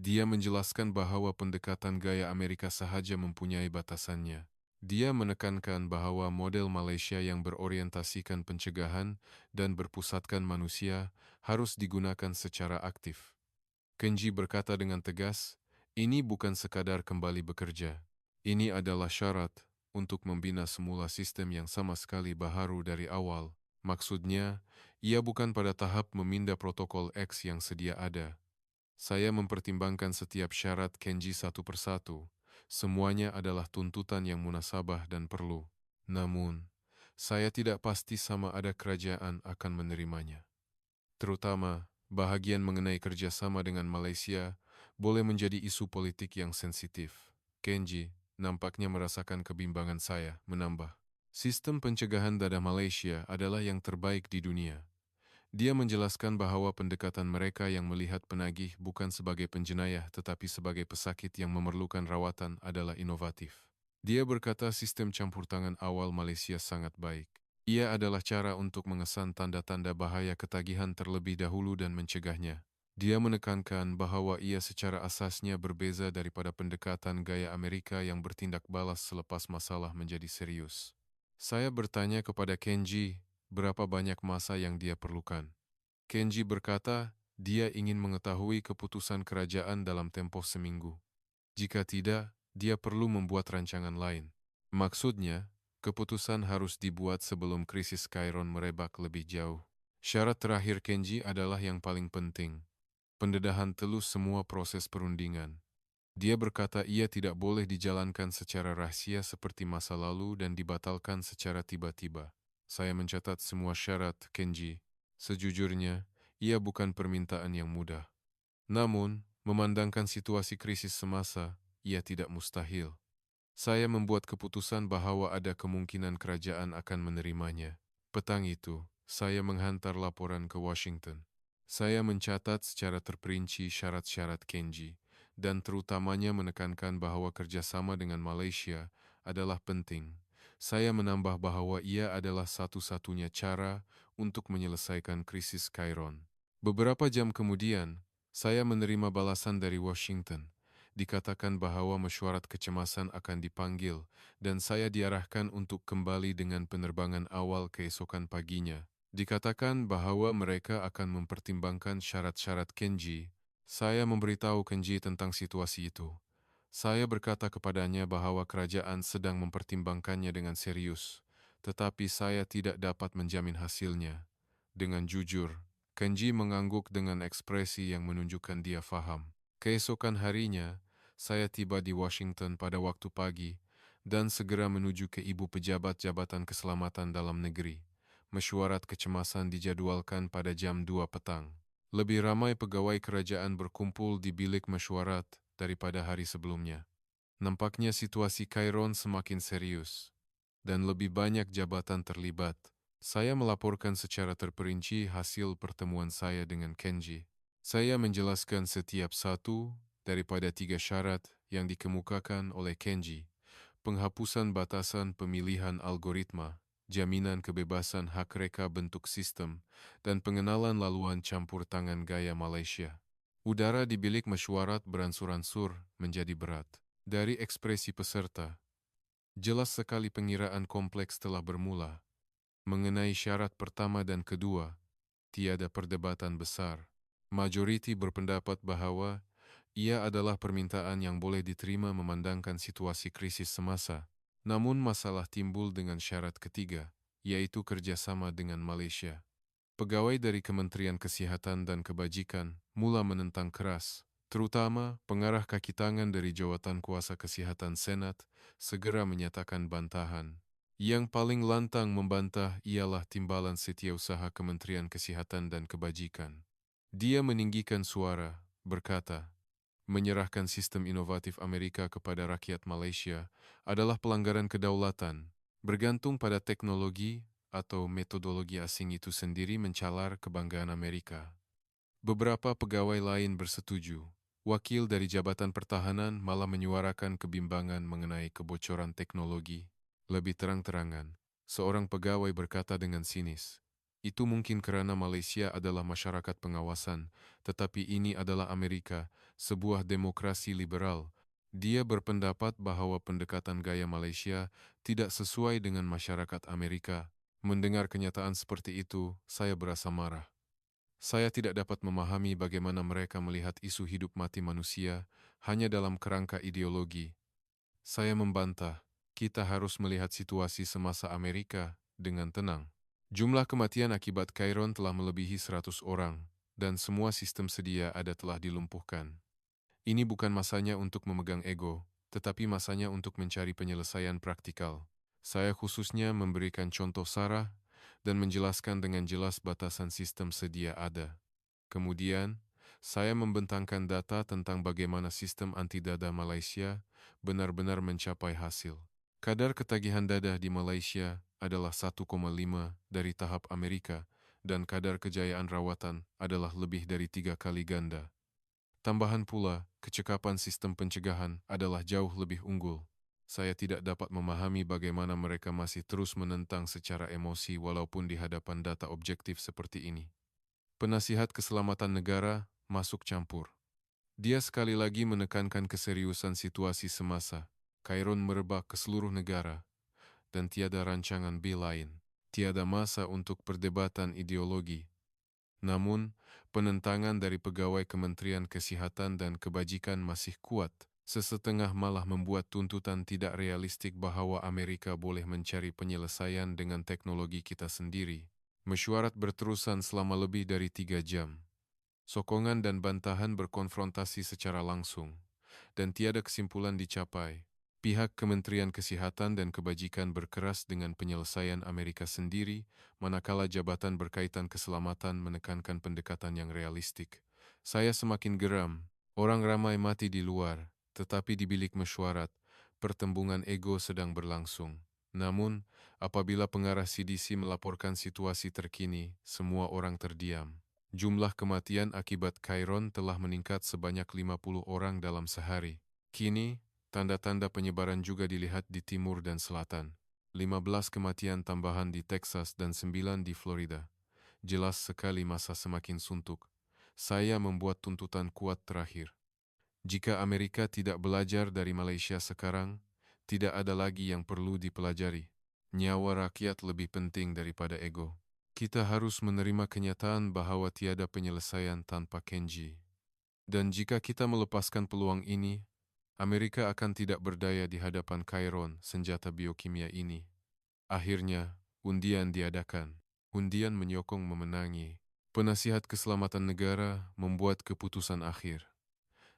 Dia menjelaskan bahwa pendekatan gaya Amerika sahaja mempunyai batasannya. Dia menekankan bahwa model Malaysia yang berorientasikan pencegahan dan berpusatkan manusia harus digunakan secara aktif. Kenji berkata dengan tegas, ini bukan sekadar kembali bekerja. Ini adalah syarat untuk membina semula sistem yang sama sekali baharu dari awal. Maksudnya, ia bukan pada tahap memindah protokol X yang sedia ada. Saya mempertimbangkan setiap syarat Kenji satu persatu. Semuanya adalah tuntutan yang munasabah dan perlu. Namun, saya tidak pasti sama ada kerajaan akan menerimanya. Terutama, bahagian mengenai kerjasama dengan Malaysia boleh menjadi isu politik yang sensitif. Kenji nampaknya merasakan kebimbangan saya, menambah. Sistem pencegahan dadah Malaysia adalah yang terbaik di dunia. Dia menjelaskan bahwa pendekatan mereka yang melihat penagih bukan sebagai penjenayah tetapi sebagai pesakit yang memerlukan rawatan adalah inovatif. Dia berkata sistem campur tangan awal Malaysia sangat baik. Ia adalah cara untuk mengesan tanda-tanda bahaya ketagihan terlebih dahulu dan mencegahnya. Dia menekankan bahwa ia secara asasnya berbeza daripada pendekatan gaya Amerika yang bertindak balas selepas masalah menjadi serius. Saya bertanya kepada Kenji, berapa banyak masa yang dia perlukan. Kenji berkata, dia ingin mengetahui keputusan kerajaan dalam tempoh seminggu. Jika tidak, dia perlu membuat rancangan lain. Maksudnya, keputusan harus dibuat sebelum krisis Chiron merebak lebih jauh. Syarat terakhir Kenji adalah yang paling penting. Pendedahan telus semua proses perundingan. Dia berkata ia tidak boleh dijalankan secara rahasia seperti masa lalu dan dibatalkan secara tiba-tiba. Saya mencatat semua syarat Kenji. Sejujurnya, ia bukan permintaan yang mudah. Namun, memandangkan situasi krisis semasa, ia tidak mustahil. Saya membuat keputusan bahwa ada kemungkinan kerajaan akan menerimanya. Petang itu, saya menghantar laporan ke Washington. Saya mencatat secara terperinci syarat-syarat Kenji, dan terutamanya menekankan bahwa kerjasama dengan Malaysia adalah penting. Saya menambah bahwa ia adalah satu-satunya cara untuk menyelesaikan krisis Chiron. Beberapa jam kemudian, saya menerima balasan dari Washington. Dikatakan bahwa mesyuarat kecemasan akan dipanggil dan saya diarahkan untuk kembali dengan penerbangan awal keesokan paginya. Dikatakan bahwa mereka akan mempertimbangkan syarat-syarat Kenji. Saya memberitahu Kenji tentang situasi itu. Saya berkata kepadanya bahwa kerajaan sedang mempertimbangkannya dengan serius, tetapi saya tidak dapat menjamin hasilnya. Dengan jujur, Kenji mengangguk dengan ekspresi yang menunjukkan dia faham. Keesokan harinya, saya tiba di Washington pada waktu pagi dan segera menuju ke ibu pejabat Jabatan Keselamatan Dalam Negeri. Mesyuarat kecemasan dijadwalkan pada jam 2 petang. Lebih ramai pegawai kerajaan berkumpul di bilik mesyuarat daripada hari sebelumnya. Nampaknya situasi Chiron semakin serius dan lebih banyak jabatan terlibat. Saya melaporkan secara terperinci hasil pertemuan saya dengan Kenji. Saya menjelaskan setiap satu daripada 3 syarat yang dikemukakan oleh Kenji. Penghapusan batasan pemilihan algoritma, jaminan kebebasan hak reka bentuk sistem, dan pengenalan laluan campur tangan gaya Malaysia. Udara di bilik mesyuarat beransur-ansur menjadi berat. Dari ekspresi peserta, jelas sekali pengiraan kompleks telah bermula. Mengenai syarat pertama dan kedua, tiada perdebatan besar. Majoriti berpendapat bahwa ia adalah permintaan yang boleh diterima memandangkan situasi krisis semasa. Namun masalah timbul dengan syarat ketiga, yaitu kerjasama dengan Malaysia. Pegawai dari Kementerian Kesihatan dan Kebajikan mula menentang keras, terutama pengarah kaki tangan dari Jawatan Kuasa Kesihatan Senat segera menyatakan bantahan. Yang paling lantang membantah ialah Timbalan Setiausaha Kementerian Kesihatan dan Kebajikan. Dia meninggikan suara, berkata, menyerahkan sistem inovatif Amerika kepada rakyat Malaysia adalah pelanggaran kedaulatan, bergantung pada teknologi atau metodologi asing itu sendiri mencalar kebanggaan Amerika. Beberapa pegawai lain bersetuju. Wakil dari Jabatan Pertahanan malah menyuarakan kebimbangan mengenai kebocoran teknologi. Lebih terang-terangan, seorang pegawai berkata dengan sinis, itu mungkin kerana Malaysia adalah masyarakat pengawasan, tetapi ini adalah Amerika, sebuah demokrasi liberal. Dia berpendapat bahwa pendekatan gaya Malaysia tidak sesuai dengan masyarakat Amerika. Mendengar kenyataan seperti itu, saya berasa marah. Saya tidak dapat memahami bagaimana mereka melihat isu hidup mati manusia hanya dalam kerangka ideologi. Saya membantah, kita harus melihat situasi semasa Amerika dengan tenang. Jumlah kematian akibat Chiron telah melebihi 100 orang, dan semua sistem sedia ada telah dilumpuhkan. Ini bukan masanya untuk memegang ego, tetapi masanya untuk mencari penyelesaian praktikal. Saya khususnya memberikan contoh Sarah dan menjelaskan dengan jelas batasan sistem sedia ada. Kemudian, saya membentangkan data tentang bagaimana sistem anti-dada Malaysia benar-benar mencapai hasil. Kadar ketagihan dada di Malaysia adalah 1,5 dari tahap Amerika dan kadar kejayaan rawatan adalah lebih dari 3 kali ganda. Tambahan pula, kecekapan sistem pencegahan adalah jauh lebih unggul. Saya tidak dapat memahami bagaimana mereka masih terus menentang secara emosi walaupun di hadapan data objektif seperti ini. Penasihat Keselamatan Negara masuk campur. Dia sekali lagi menekankan keseriusan situasi semasa. Chiron merebak ke seluruh negara, dan tiada rancangan B lain. Tiada masa untuk perdebatan ideologi. Namun, penentangan dari pegawai Kementerian Kesihatan dan Kebajikan masih kuat. Sesetengah malah membuat tuntutan tidak realistik bahwa Amerika boleh mencari penyelesaian dengan teknologi kita sendiri. Mesyuarat berterusan selama lebih dari 3 jam. Sokongan dan bantahan berkonfrontasi secara langsung, dan tiada kesimpulan dicapai. Pihak Kementerian Kesehatan dan Kebajikan berkeras dengan penyelesaian Amerika sendiri, manakala jabatan berkaitan keselamatan menekankan pendekatan yang realistik. Saya semakin geram. Orang ramai mati di luar, tetapi di bilik mesyuarat, pertembungan ego sedang berlangsung. Namun, apabila pengarah CDC melaporkan situasi terkini, semua orang terdiam. Jumlah kematian akibat Chiron telah meningkat sebanyak 50 orang dalam sehari. Kini, tanda-tanda penyebaran juga dilihat di timur dan selatan. 15 kematian tambahan di Texas dan 9 di Florida. Jelas sekali masa semakin suntuk. Saya membuat tuntutan kuat terakhir. Jika Amerika tidak belajar dari Malaysia sekarang, tidak ada lagi yang perlu dipelajari. Nyawa rakyat lebih penting daripada ego. Kita harus menerima kenyataan bahwa tiada penyelesaian tanpa Kenji. Dan jika kita melepaskan peluang ini, Amerika akan tidak berdaya di hadapan Chiron, senjata biokimia ini. Akhirnya, undian diadakan. Undian menyokong memenangi. Penasihat Keselamatan Negara membuat keputusan akhir.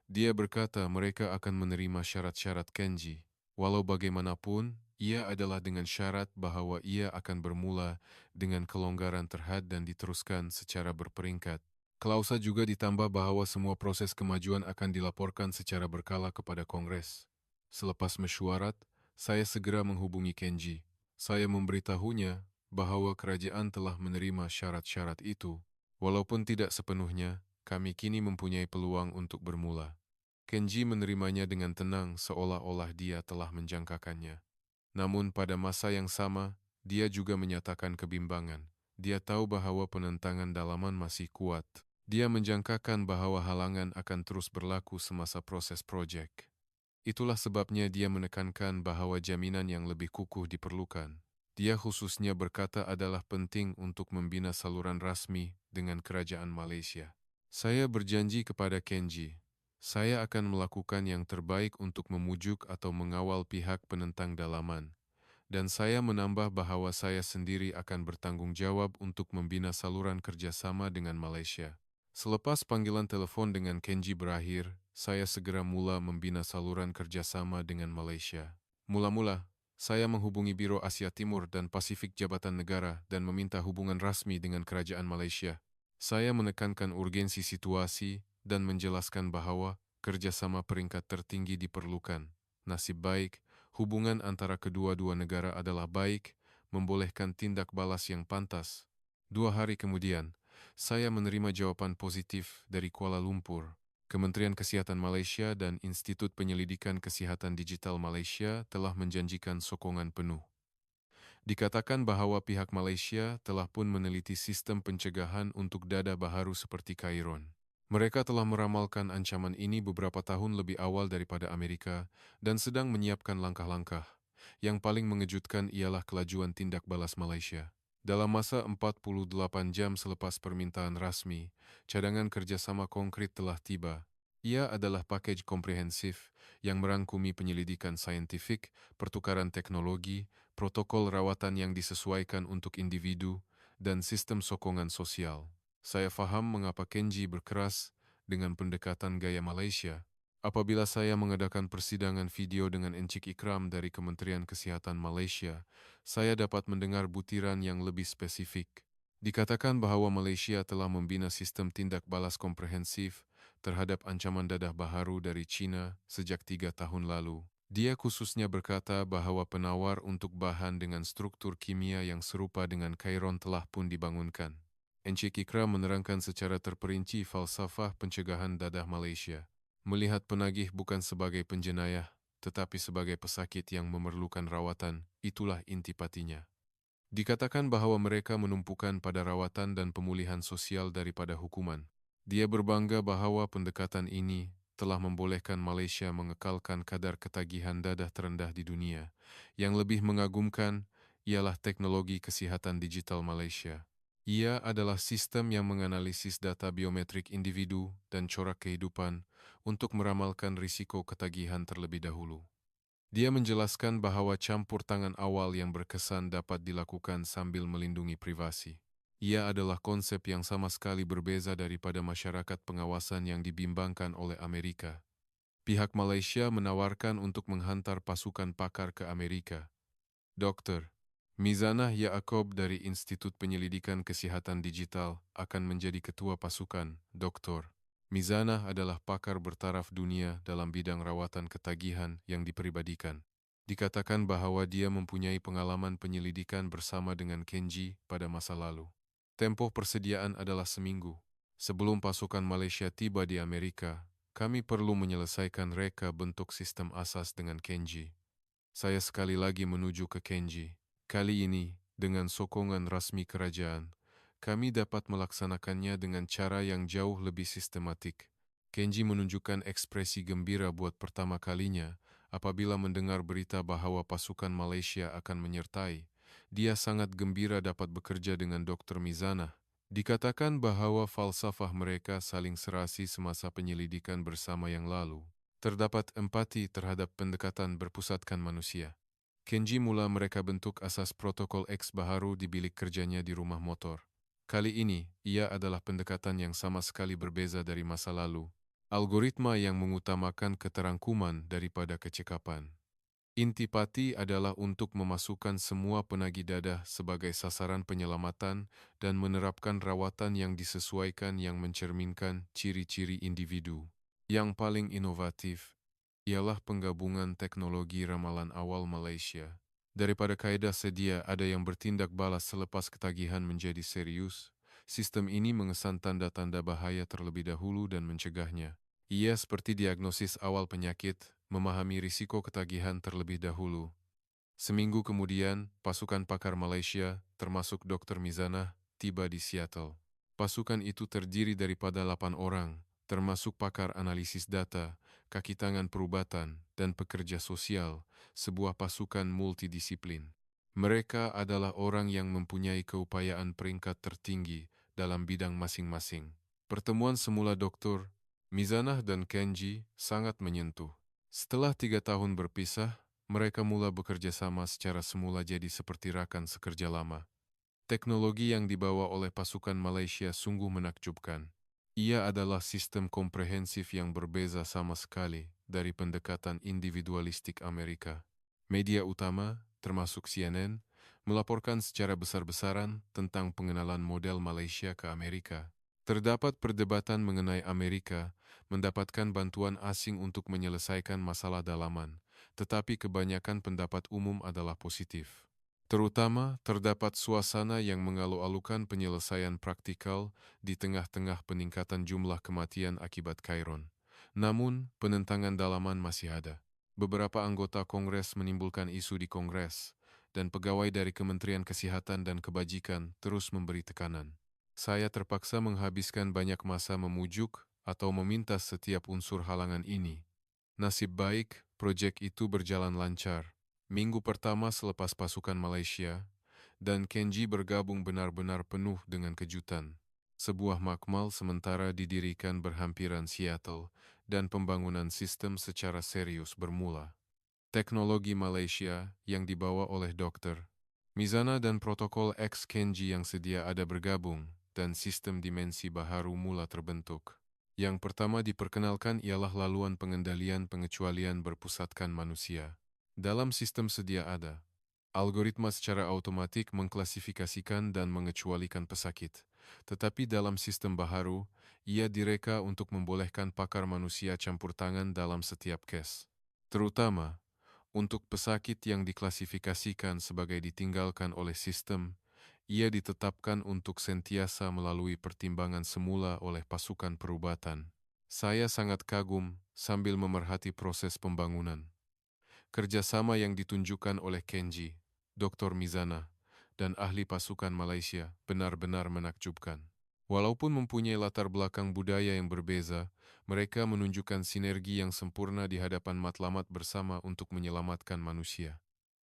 Dia berkata mereka akan menerima syarat-syarat Kenji. Walau bagaimanapun, ia adalah dengan syarat bahwa ia akan bermula dengan kelonggaran terhad dan diteruskan secara berperingkat. Klausa juga ditambah bahwa semua proses kemajuan akan dilaporkan secara berkala kepada Kongres. Selepas mesyuarat, saya segera menghubungi Kenji. Saya memberitahunya bahwa kerajaan telah menerima syarat-syarat itu. Walaupun tidak sepenuhnya, kami kini mempunyai peluang untuk bermula. Kenji menerimanya dengan tenang seolah-olah dia telah menjangkakannya. Namun pada masa yang sama, dia juga menyatakan kebimbangan. Dia tahu bahwa penentangan dalaman masih kuat. Dia menjangkakan bahwa halangan akan terus berlaku semasa proses proyek. Itulah sebabnya dia menekankan bahwa jaminan yang lebih kukuh diperlukan. Dia khususnya berkata adalah penting untuk membina saluran rasmi dengan kerajaan Malaysia. Saya berjanji kepada Kenji, saya akan melakukan yang terbaik untuk memujuk atau mengawal pihak penentang dalaman. Dan saya menambah bahwa saya sendiri akan bertanggung jawab untuk membina saluran kerjasama dengan Malaysia. Selepas panggilan telepon dengan Kenji berakhir, saya segera mula membina saluran kerjasama dengan Malaysia. Mula-mula, saya menghubungi Biro Asia Timur dan Pasifik Jabatan Negara dan meminta hubungan rasmi dengan Kerajaan Malaysia. Saya menekankan urgensi situasi dan menjelaskan bahwa kerjasama peringkat tertinggi diperlukan. Nasib baik, hubungan antara kedua-dua negara adalah baik, membolehkan tindak balas yang pantas. 2 hari kemudian, saya menerima jawaban positif dari Kuala Lumpur. Kementerian Kesihatan Malaysia dan Institut Penyelidikan Kesihatan Digital Malaysia telah menjanjikan sokongan penuh. Dikatakan bahwa pihak Malaysia telah pun meneliti sistem pencegahan untuk dada baharu seperti Chiron. Mereka telah meramalkan ancaman ini beberapa tahun lebih awal daripada Amerika dan sedang menyiapkan langkah-langkah. Yang paling mengejutkan ialah kelajuan tindak balas Malaysia. Dalam masa 48 jam selepas permintaan rasmi, cadangan kerjasama konkret telah tiba. Ia adalah pakej komprehensif yang merangkumi penyelidikan saintifik, pertukaran teknologi, protokol rawatan yang disesuaikan untuk individu, dan sistem sokongan sosial. Saya faham mengapa Kenji berkeras dengan pendekatan gaya Malaysia. Apabila saya mengadakan persidangan video dengan Encik Ikram dari Kementerian Kesihatan Malaysia, saya dapat mendengar butiran yang lebih spesifik. Dikatakan bahwa Malaysia telah membina sistem tindak balas komprehensif terhadap ancaman dadah baharu dari China sejak 3 tahun lalu. Dia khususnya berkata bahwa penawar untuk bahan dengan struktur kimia yang serupa dengan Chiron telah pun dibangunkan. Encik Ikra menerangkan secara terperinci falsafah pencegahan dadah Malaysia. Melihat penagih bukan sebagai penjenayah, tetapi sebagai pesakit yang memerlukan rawatan, itulah intipatinya. Dikatakan bahwa mereka menumpukan pada rawatan dan pemulihan sosial daripada hukuman. Dia berbangga bahwa pendekatan ini telah membolehkan Malaysia mengekalkan kadar ketagihan dadah terendah di dunia. Yang lebih mengagumkan ialah teknologi kesihatan digital Malaysia. Ia adalah sistem yang menganalisis data biometrik individu dan corak kehidupan untuk meramalkan risiko ketagihan terlebih dahulu. Dia menjelaskan bahwa campur tangan awal yang berkesan dapat dilakukan sambil melindungi privasi. Ia adalah konsep yang sama sekali berbeza daripada masyarakat pengawasan yang dibimbangkan oleh Amerika. Pihak Malaysia menawarkan untuk menghantar pasukan pakar ke Amerika. Dr. Mizanah Yaakob dari Institut Penyelidikan Kesihatan Digital akan menjadi ketua pasukan. Dr. Mizanah adalah pakar bertaraf dunia dalam bidang rawatan ketagihan yang diperibadikan. Dikatakan bahwa dia mempunyai pengalaman penyelidikan bersama dengan Kenji pada masa lalu. Tempoh persediaan adalah seminggu. Sebelum pasukan Malaysia tiba di Amerika, kami perlu menyelesaikan reka bentuk sistem asas dengan Kenji. Saya sekali lagi menuju ke Kenji. Kali ini, dengan sokongan rasmi kerajaan, kami dapat melaksanakannya dengan cara yang jauh lebih sistematik. Kenji menunjukkan ekspresi gembira buat pertama kalinya apabila mendengar berita bahwa pasukan Malaysia akan menyertai. Dia sangat gembira dapat bekerja dengan Dr. Mizanah. Dikatakan bahwa falsafah mereka saling serasi semasa penyelidikan bersama yang lalu. Terdapat empati terhadap pendekatan berpusatkan manusia. Kenji mula mereka bentuk asas protokol X baharu di bilik kerjanya di rumah motor. Kali ini, ia adalah pendekatan yang sama sekali berbeza dari masa lalu. Algoritma yang mengutamakan keterangkuman daripada kecekapan. Intipati adalah untuk memasukkan semua penagih dadah sebagai sasaran penyelamatan dan menerapkan rawatan yang disesuaikan yang mencerminkan ciri-ciri individu. Yang paling inovatif ialah penggabungan teknologi ramalan awal Malaysia. Daripada kaedah sedia ada yang bertindak balas selepas ketagihan menjadi serius, sistem ini mengesan tanda-tanda bahaya terlebih dahulu dan mencegahnya. Ia seperti diagnosis awal penyakit, memahami risiko ketagihan terlebih dahulu. Seminggu kemudian, pasukan pakar Malaysia, termasuk Dr. Mizanah, tiba di Seattle. Pasukan itu terdiri daripada 8 orang, termasuk pakar analisis data, kaki tangan perubatan, dan pekerja sosial, sebuah pasukan multidisiplin. Mereka adalah orang yang mempunyai keupayaan peringkat tertinggi dalam bidang masing-masing. Pertemuan semula Dr. Mizanah dan Kenji sangat menyentuh. Setelah 3 tahun berpisah, mereka mula bekerja sama secara semula jadi seperti rakan sekerja lama. Teknologi yang dibawa oleh pasukan Malaysia sungguh menakjubkan. Ia adalah sistem komprehensif yang berbeza sama sekali dari pendekatan individualistik Amerika. Media utama, termasuk CNN, melaporkan secara besar-besaran tentang pengenalan model Malaysia ke Amerika. Terdapat perdebatan mengenai Amerika mendapatkan bantuan asing untuk menyelesaikan masalah dalaman, tetapi kebanyakan pendapat umum adalah positif. Terutama, terdapat suasana yang mengalu-alukan penyelesaian praktikal di tengah-tengah peningkatan jumlah kematian akibat Chiron. Namun, penentangan dalaman masih ada. Beberapa anggota Kongres menimbulkan isu di Kongres, dan pegawai dari Kementerian Kesihatan dan Kebajikan terus memberi tekanan. Saya terpaksa menghabiskan banyak masa memujuk atau meminta setiap unsur halangan ini. Nasib baik, proyek itu berjalan lancar. Minggu pertama selepas pasukan Malaysia, dan Kenji bergabung benar-benar penuh dengan kejutan. Sebuah makmal sementara didirikan berhampiran Seattle, dan pembangunan sistem secara serius bermula. Teknologi Malaysia yang dibawa oleh Dr. Mizanah dan protokol X Kenji yang sedia ada bergabung, dan sistem dimensi baharu mula terbentuk. Yang pertama diperkenalkan ialah laluan pengendalian pengecualian berpusatkan manusia. Dalam sistem sedia ada, algoritma secara automatik mengklasifikasikan dan mengecualikan pesakit. Tetapi dalam sistem baharu, ia direka untuk membolehkan pakar manusia campur tangan dalam setiap kes. Terutama, untuk pesakit yang diklasifikasikan sebagai ditinggalkan oleh sistem, Ia ditetapkan untuk sentiasa melalui pertimbangan semula oleh pasukan perubatan. Saya sangat kagum sambil memerhati proses pembangunan. Kerjasama yang ditunjukkan oleh Kenji, Dr. Mizana, dan ahli pasukan Malaysia benar-benar menakjubkan. Walaupun mempunyai latar belakang budaya yang berbeza, mereka menunjukkan sinergi yang sempurna di hadapan matlamat bersama untuk menyelamatkan manusia.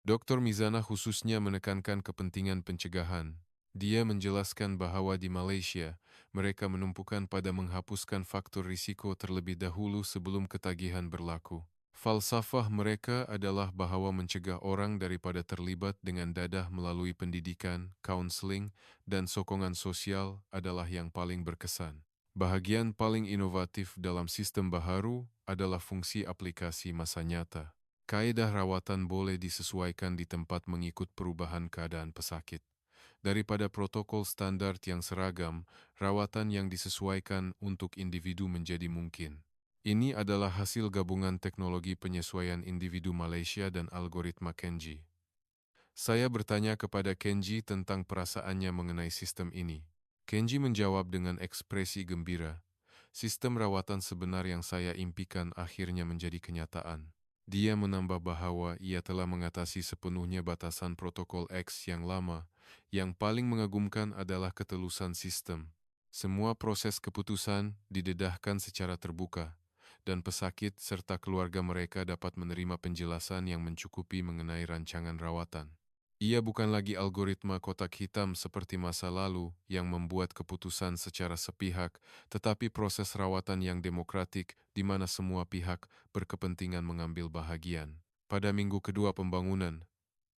Dr. Mizana khususnya menekankan kepentingan pencegahan. Dia menjelaskan bahwa di Malaysia, mereka menumpukan pada menghapuskan faktor risiko terlebih dahulu sebelum ketagihan berlaku. Falsafah mereka adalah bahwa mencegah orang daripada terlibat dengan dadah melalui pendidikan, kaunseling, dan sokongan sosial adalah yang paling berkesan. Bahagian paling inovatif dalam sistem baharu adalah fungsi aplikasi masa nyata. Kaedah rawatan boleh disesuaikan di tempat mengikut perubahan keadaan pesakit. Daripada protokol standar yang seragam, rawatan yang disesuaikan untuk individu menjadi mungkin. Ini adalah hasil gabungan teknologi penyesuaian individu Malaysia dan algoritma Kenji. Saya bertanya kepada Kenji tentang perasaannya mengenai sistem ini. Kenji menjawab dengan ekspresi gembira. Sistem rawatan sebenar yang saya impikan akhirnya menjadi kenyataan. Dia menambah bahwa ia telah mengatasi sepenuhnya batasan protokol X yang lama. Yang paling mengagumkan adalah ketelusan sistem. Semua proses keputusan didedahkan secara terbuka, dan pesakit serta keluarga mereka dapat menerima penjelasan yang mencukupi mengenai rancangan rawatan. Ia bukan lagi algoritma kotak hitam seperti masa lalu yang membuat keputusan secara sepihak, tetapi proses rawatan yang demokratik di mana semua pihak berkepentingan mengambil bahagian. Pada minggu kedua pembangunan,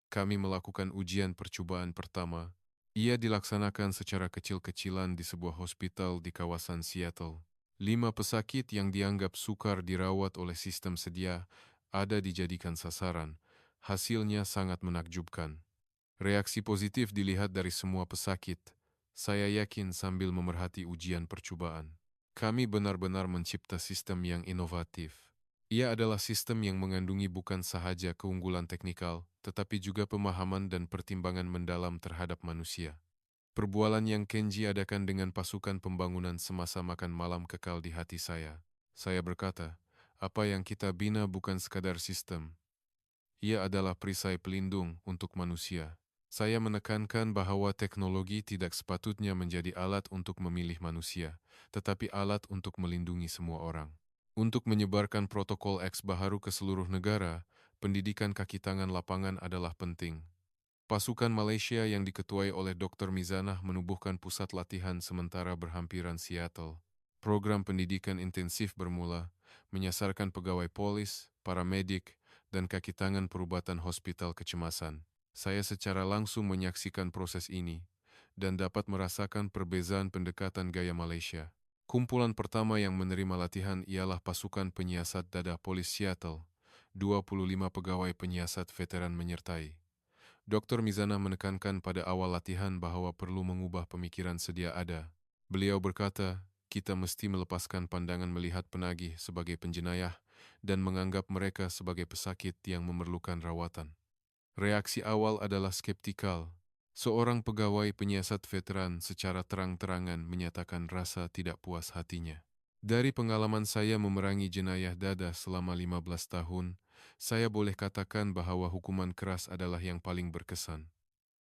kami melakukan ujian percobaan pertama. Ia dilaksanakan secara kecil-kecilan di sebuah hospital di kawasan Seattle. 5 pesakit yang dianggap sukar dirawat oleh sistem sedia ada dijadikan sasaran. Hasilnya sangat menakjubkan. Reaksi positif dilihat dari semua pesakit. Saya yakin sambil memerhati ujian percobaan. Kami benar-benar mencipta sistem yang inovatif. Ia adalah sistem yang mengandungi bukan sahaja keunggulan teknikal, tetapi juga pemahaman dan pertimbangan mendalam terhadap manusia. Perbualan yang Kenji adakan dengan pasukan pembangunan semasa makan malam kekal di hati saya. Saya berkata, apa yang kita bina bukan sekadar sistem. Ia adalah perisai pelindung untuk manusia. Saya menekankan bahwa teknologi tidak sepatutnya menjadi alat untuk memilih manusia, tetapi alat untuk melindungi semua orang. Untuk menyebarkan protokol X baharu ke seluruh negara, pendidikan kaki tangan lapangan adalah penting. Pasukan Malaysia yang diketuai oleh Dr. Mizanah menubuhkan pusat latihan sementara berhampiran Seattle. Program pendidikan intensif bermula, menyasarkan pegawai polis, paramedik, dan kaki tangan perubatan hospital kecemasan. Saya secara langsung menyaksikan proses ini dan dapat merasakan perbezaan pendekatan gaya Malaysia. Kumpulan pertama yang menerima latihan ialah pasukan penyiasat dadah polis Seattle. 25 pegawai penyiasat veteran menyertai. Dr. Mizana menekankan pada awal latihan bahwa perlu mengubah pemikiran sedia ada. Beliau berkata, kita mesti melepaskan pandangan melihat penagih sebagai penjenayah dan menganggap mereka sebagai pesakit yang memerlukan rawatan. Reaksi awal adalah skeptikal. Seorang pegawai penyiasat veteran secara terang-terangan menyatakan rasa tidak puas hatinya. Dari pengalaman saya memerangi jenayah dadah selama 15 tahun, saya boleh katakan bahwa hukuman keras adalah yang paling berkesan.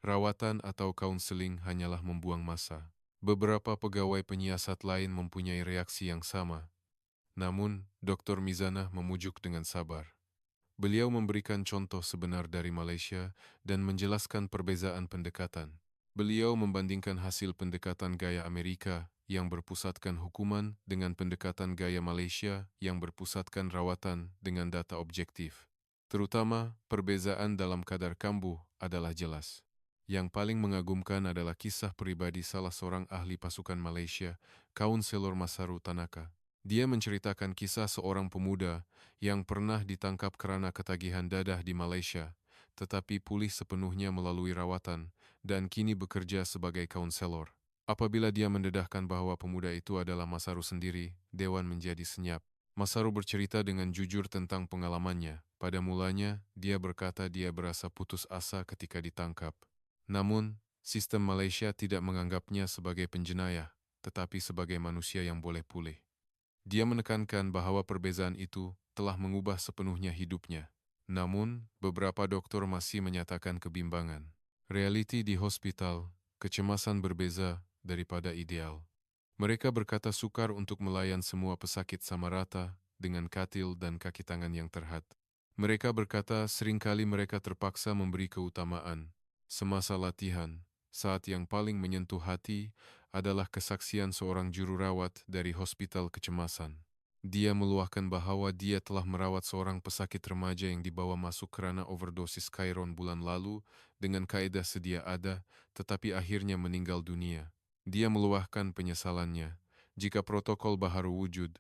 Rawatan atau kaunseling hanyalah membuang masa. Beberapa pegawai penyiasat lain mempunyai reaksi yang sama. Namun, Dr. Mizanah memujuk dengan sabar. Beliau memberikan contoh sebenar dari Malaysia dan menjelaskan perbezaan pendekatan. Beliau membandingkan hasil pendekatan gaya Amerika yang berpusatkan hukuman dengan pendekatan gaya Malaysia yang berpusatkan rawatan dengan data objektif. Terutama, perbezaan dalam kadar kambuh adalah jelas. Yang paling mengagumkan adalah kisah pribadi salah seorang ahli pasukan Malaysia, Kaunselor Masaru Tanaka. Dia menceritakan kisah seorang pemuda yang pernah ditangkap kerana ketagihan dadah di Malaysia, tetapi pulih sepenuhnya melalui rawatan dan kini bekerja sebagai kaunselor. Apabila dia mendedahkan bahwa pemuda itu adalah Masaru sendiri, Dewan menjadi senyap. Masaru bercerita dengan jujur tentang pengalamannya. Pada mulanya, dia berkata dia berasa putus asa ketika ditangkap. Namun, Sistem Malaysia tidak menganggapnya sebagai penjenayah, tetapi sebagai manusia yang boleh pulih. Dia menekankan bahwa perbezaan itu telah mengubah sepenuhnya hidupnya. Namun, beberapa dokter masih menyatakan kebimbangan. Realiti di hospital, kecemasan berbeza daripada ideal. Mereka berkata sukar untuk melayan semua pesakit sama rata dengan katil dan kaki tangan yang terhad. Mereka berkata seringkali mereka terpaksa memberi keutamaan. Semasa latihan, saat yang paling menyentuh hati adalah kesaksian seorang jururawat dari hospital kecemasan. Dia meluahkan bahwa dia telah merawat seorang pesakit remaja yang dibawa masuk kerana overdosis Chiron bulan lalu dengan kaedah sedia ada, tetapi akhirnya meninggal dunia. Dia meluahkan penyesalannya. Jika protokol baharu wujud,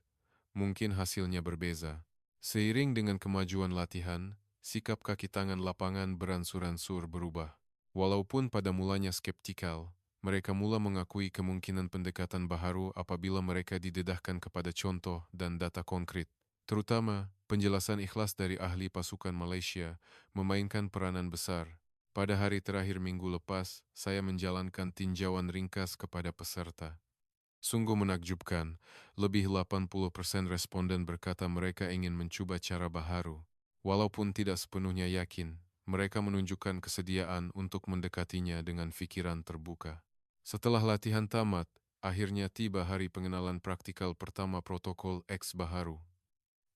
mungkin hasilnya berbeza. Seiring dengan kemajuan latihan, sikap kaki tangan lapangan beransur-ansur berubah. Walaupun pada mulanya skeptikal, mereka mula mengakui kemungkinan pendekatan baharu apabila mereka didedahkan kepada contoh dan data konkret. Terutama, penjelasan ikhlas dari ahli pasukan Malaysia memainkan peranan besar. Pada hari terakhir minggu lepas, saya menjalankan tinjauan ringkas kepada peserta. Sungguh menakjubkan, lebih 80% responden berkata mereka ingin mencoba cara baharu. Walaupun tidak sepenuhnya yakin, mereka menunjukkan kesediaan untuk mendekatinya dengan fikiran terbuka. Setelah latihan tamat, akhirnya tiba hari pengenalan praktikal pertama protokol X baharu.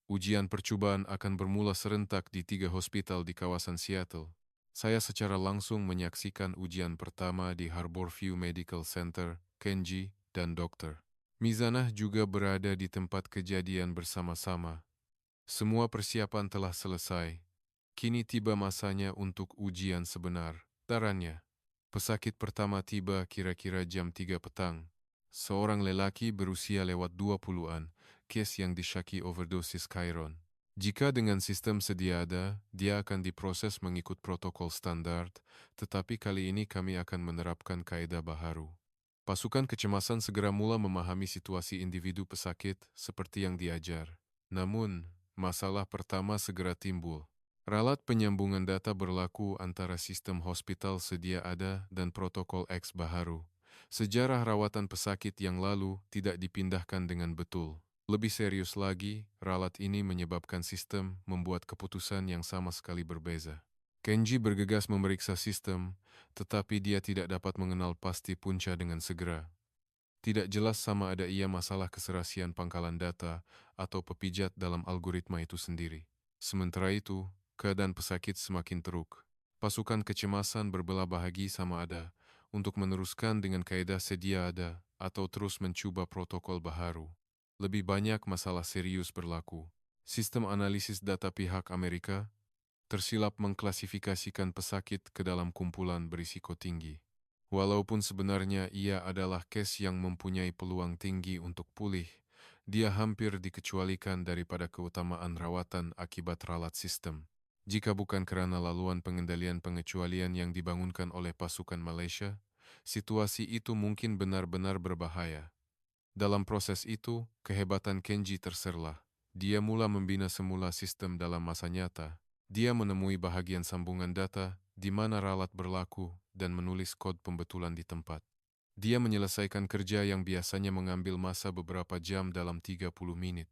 Ujian percubaan akan bermula serentak di 3 hospital di kawasan Seattle. Saya secara langsung menyaksikan ujian pertama di Harborview Medical Center, Kenji, dan Dr. Mizanah juga berada di tempat kejadian bersama-sama. Semua persiapan telah selesai. Kini tiba masanya untuk ujian sebenar. Tarannya, pesakit pertama tiba kira-kira jam 3 petang. Seorang lelaki berusia lewat 20-an, kes yang disyaki overdosis Chiron. Jika dengan sistem sedia ada, dia akan diproses mengikut protokol standar, tetapi kali ini kami akan menerapkan kaedah baharu. Pasukan kecemasan segera mula memahami situasi individu pesakit seperti yang diajar. Namun, masalah pertama segera timbul. Ralat penyambungan data berlaku antara sistem hospital sedia ada dan protokol X baharu. Sejarah rawatan pesakit yang lalu tidak dipindahkan dengan betul. Lebih serius lagi, ralat ini menyebabkan sistem membuat keputusan yang sama sekali berbeza. Kenji bergegas memeriksa sistem, tetapi dia tidak dapat mengenal pasti punca dengan segera. Tidak jelas sama ada ia masalah keserasian pangkalan data atau pepijat dalam algoritma itu sendiri. Sementara itu, keadaan pesakit semakin teruk. Pasukan kecemasan berbelah bahagi sama ada untuk meneruskan dengan kaedah sedia ada atau terus mencoba protokol baharu. Lebih banyak masalah serius berlaku. Sistem analisis data pihak Amerika tersilap mengklasifikasikan pesakit ke dalam kumpulan berisiko tinggi. Walaupun sebenarnya ia adalah kes yang mempunyai peluang tinggi untuk pulih, dia hampir dikecualikan daripada keutamaan rawatan akibat ralat sistem. Jika bukan kerana laluan pengendalian pengecualian yang dibangunkan oleh pasukan Malaysia, situasi itu mungkin benar-benar berbahaya. Dalam proses itu, kehebatan Kenji terserlah. Dia mula membina semula sistem dalam masa nyata. Dia menemui bahagian sambungan data di mana ralat berlaku dan menulis kod pembetulan di tempat. Dia menyelesaikan kerja yang biasanya mengambil masa beberapa jam dalam 30 menit.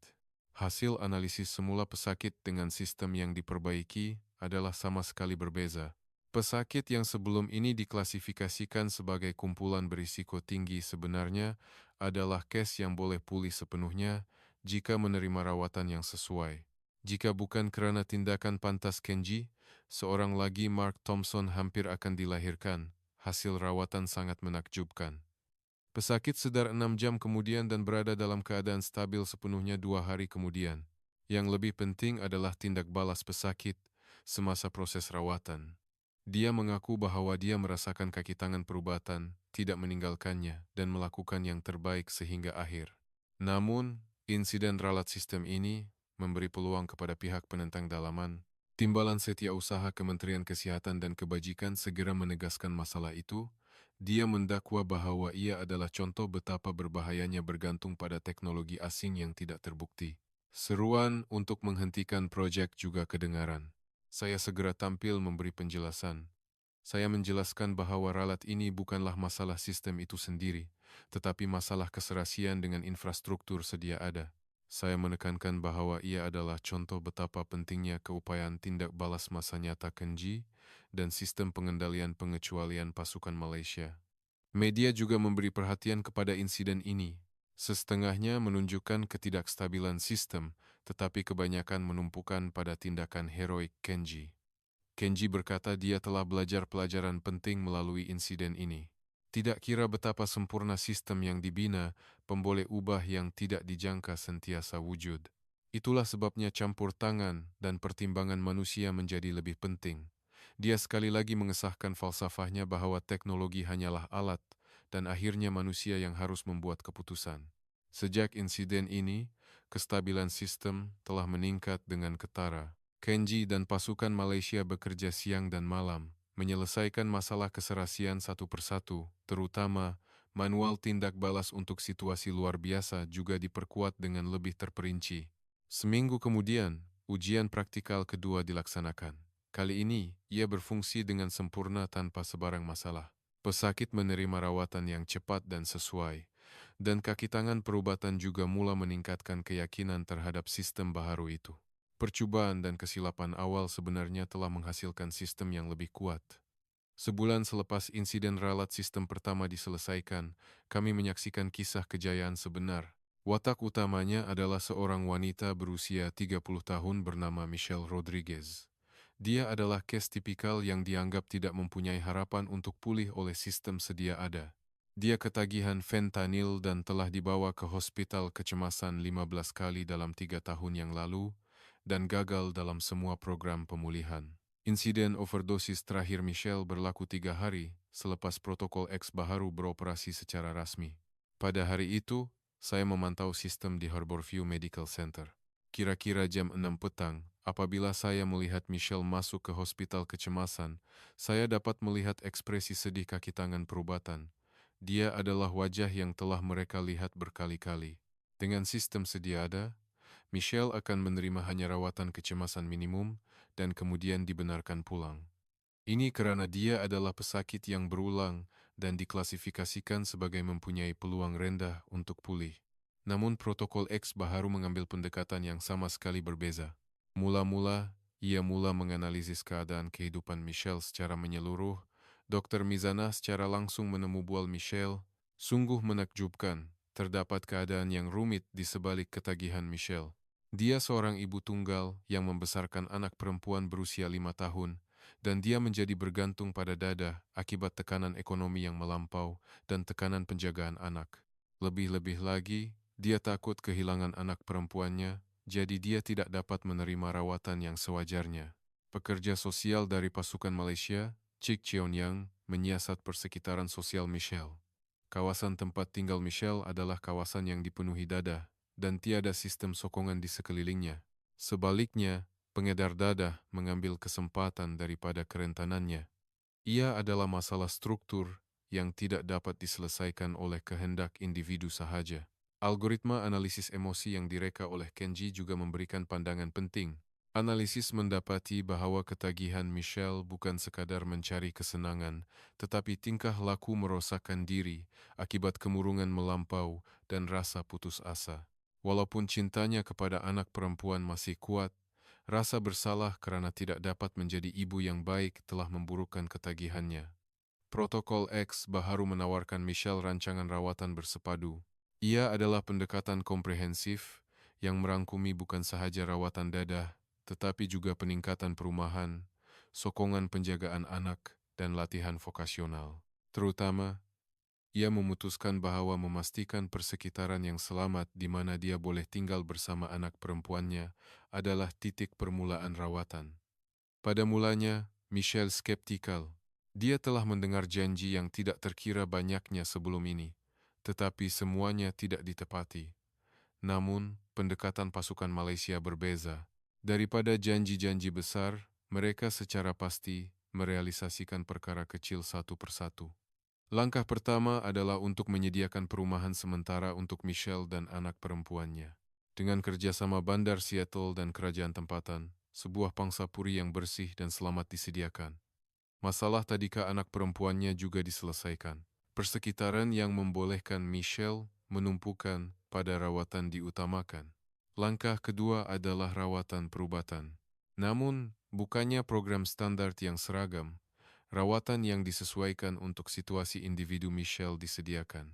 Hasil analisis semula pesakit dengan sistem yang diperbaiki adalah sama sekali berbeza. Pesakit yang sebelum ini diklasifikasikan sebagai kumpulan berisiko tinggi sebenarnya adalah kes yang boleh pulih sepenuhnya jika menerima rawatan yang sesuai. Jika bukan kerana tindakan pantas Kenji, seorang lagi Mark Thompson hampir akan dilahirkan. Hasil rawatan sangat menakjubkan. Pesakit sedar 6 jam kemudian dan berada dalam keadaan stabil sepenuhnya 2 hari kemudian. Yang lebih penting adalah tindak balas pesakit semasa proses rawatan. Dia mengaku bahwa dia merasakan kaki tangan perubatan, tidak meninggalkannya, dan melakukan yang terbaik sehingga akhir. Namun, insiden ralat sistem ini memberi peluang kepada pihak penentang dalaman. Timbalan Setiausaha Kementerian Kesihatan dan Kebajikan segera menegaskan masalah itu. Dia mendakwa bahwa ia adalah contoh betapa berbahayanya bergantung pada teknologi asing yang tidak terbukti. Seruan untuk menghentikan proyek juga kedengaran. Saya segera tampil memberi penjelasan. Saya menjelaskan bahwa ralat ini bukanlah masalah sistem itu sendiri, tetapi masalah keserasian dengan infrastruktur sedia ada. Saya menekankan bahwa ia adalah contoh betapa pentingnya keupayaan tindak balas masa nyata Kenji dan sistem pengendalian pengecualian pasukan Malaysia. Media juga memberi perhatian kepada insiden ini. Setengahnya menunjukkan ketidakstabilan sistem, tetapi kebanyakan menumpukan pada tindakan heroik Kenji. Kenji berkata dia telah belajar pelajaran penting melalui insiden ini. Tidak kira betapa sempurna sistem yang dibina, pemboleh ubah yang tidak dijangka sentiasa wujud. Itulah sebabnya campur tangan dan pertimbangan manusia menjadi lebih penting. Dia sekali lagi mengesahkan falsafahnya bahwa teknologi hanyalah alat dan akhirnya manusia yang harus membuat keputusan. Sejak insiden ini, kestabilan sistem telah meningkat dengan ketara. Kenji dan pasukan Malaysia bekerja siang dan malam, menyelesaikan masalah keserasian satu persatu, terutama manual tindak balas untuk situasi luar biasa juga diperkuat dengan lebih terperinci. Seminggu kemudian, ujian praktikal kedua dilaksanakan. Kali ini, ia berfungsi dengan sempurna tanpa sebarang masalah. Pesakit menerima rawatan yang cepat dan sesuai, dan kaki tangan perubatan juga mula meningkatkan keyakinan terhadap sistem baharu itu. Percobaan dan kesilapan awal sebenarnya telah menghasilkan sistem yang lebih kuat. Sebulan selepas insiden ralat sistem pertama diselesaikan, kami menyaksikan kisah kejayaan sebenar. Watak utamanya adalah seorang wanita berusia 30 tahun bernama Michelle Rodriguez. Dia adalah kes tipikal yang dianggap tidak mempunyai harapan untuk pulih oleh sistem sedia ada. Dia ketagihan fentanyl dan telah dibawa ke hospital kecemasan 15 kali dalam 3 tahun yang lalu, dan gagal dalam semua program pemulihan. Insiden overdosis terakhir Michelle berlaku 3 hari selepas protokol X baharu beroperasi secara rasmi. Pada hari itu, saya memantau sistem di Harborview Medical Center. Kira-kira jam 6 petang, apabila saya melihat Michelle masuk ke hospital kecemasan, saya dapat melihat ekspresi sedih kaki tangan perubatan. Dia adalah wajah yang telah mereka lihat berkali-kali. Dengan sistem sedia ada, Michelle akan menerima hanya rawatan kecemasan minimum dan kemudian dibenarkan pulang. Ini karena dia adalah pesakit yang berulang dan diklasifikasikan sebagai mempunyai peluang rendah untuk pulih. Namun protokol X baharu mengambil pendekatan yang sama sekali berbeza. Mula-mula, ia mula menganalisis keadaan kehidupan Michelle secara menyeluruh. Dr. Mizana secara langsung menemubual Michelle. Sungguh menakjubkan, terdapat keadaan yang rumit di sebalik ketagihan Michelle. Dia seorang ibu tunggal yang membesarkan anak perempuan berusia 5 tahun, dan dia menjadi bergantung pada dada akibat tekanan ekonomi yang melampau dan tekanan penjagaan anak. Lebih-lebih lagi, dia takut kehilangan anak perempuannya, jadi dia tidak dapat menerima rawatan yang sewajarnya. Pekerja sosial dari pasukan Malaysia, Cik Cheon-yang, menyiasat persekitaran sosial Michelle. Kawasan tempat tinggal Michelle adalah kawasan yang dipenuhi dada, dan tiada sistem sokongan di sekelilingnya. Sebaliknya, pengedar dadah mengambil kesempatan daripada kerentanannya. Ia adalah masalah struktur yang tidak dapat diselesaikan oleh kehendak individu sahaja. Algoritma analisis emosi yang direka oleh Kenji juga memberikan pandangan penting. Analisis mendapati bahwa ketagihan Michelle bukan sekadar mencari kesenangan, tetapi tingkah laku merosakkan diri akibat kemurungan melampau dan rasa putus asa. Walaupun cintanya kepada anak perempuan masih kuat, rasa bersalah kerana tidak dapat menjadi ibu yang baik telah memburukkan ketagihannya. Protokol X baharu menawarkan Michelle rancangan rawatan bersepadu. Ia adalah pendekatan komprehensif yang merangkumi bukan sahaja rawatan dadah, tetapi juga peningkatan perumahan, sokongan penjagaan anak, dan latihan vokasional. Terutama, ia memutuskan bahwa memastikan persekitaran yang selamat di mana dia boleh tinggal bersama anak perempuannya adalah titik permulaan rawatan. Pada mulanya, Michelle skeptikal. Dia telah mendengar janji yang tidak terkira banyaknya sebelum ini, tetapi semuanya tidak ditepati. Namun, pendekatan pasukan Malaysia berbeza. Daripada janji-janji besar, mereka secara pasti merealisasikan perkara kecil satu persatu. Langkah pertama adalah untuk menyediakan perumahan sementara untuk Michelle dan anak perempuannya. Dengan kerjasama Bandar Seattle dan Kerajaan Tempatan, sebuah pangsa puri yang bersih dan selamat disediakan. Masalah tadika anak perempuannya juga diselesaikan. Persekitaran yang membolehkan Michelle menumpukan pada rawatan diutamakan. Langkah kedua adalah rawatan perubatan. Namun, bukannya program standar yang seragam, rawatan yang disesuaikan untuk situasi individu Michelle disediakan.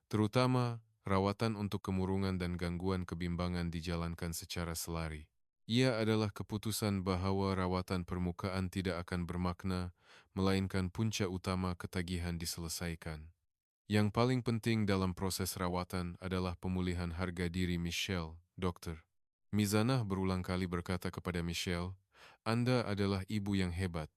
Terutama, rawatan untuk kemurungan dan gangguan kebimbangan dijalankan secara selari. Ia adalah keputusan bahwa rawatan permukaan tidak akan bermakna, melainkan punca utama ketagihan diselesaikan. Yang paling penting dalam proses rawatan adalah pemulihan harga diri Michelle, dokter. Mizanah berulang kali berkata kepada Michelle, "Anda adalah ibu yang hebat.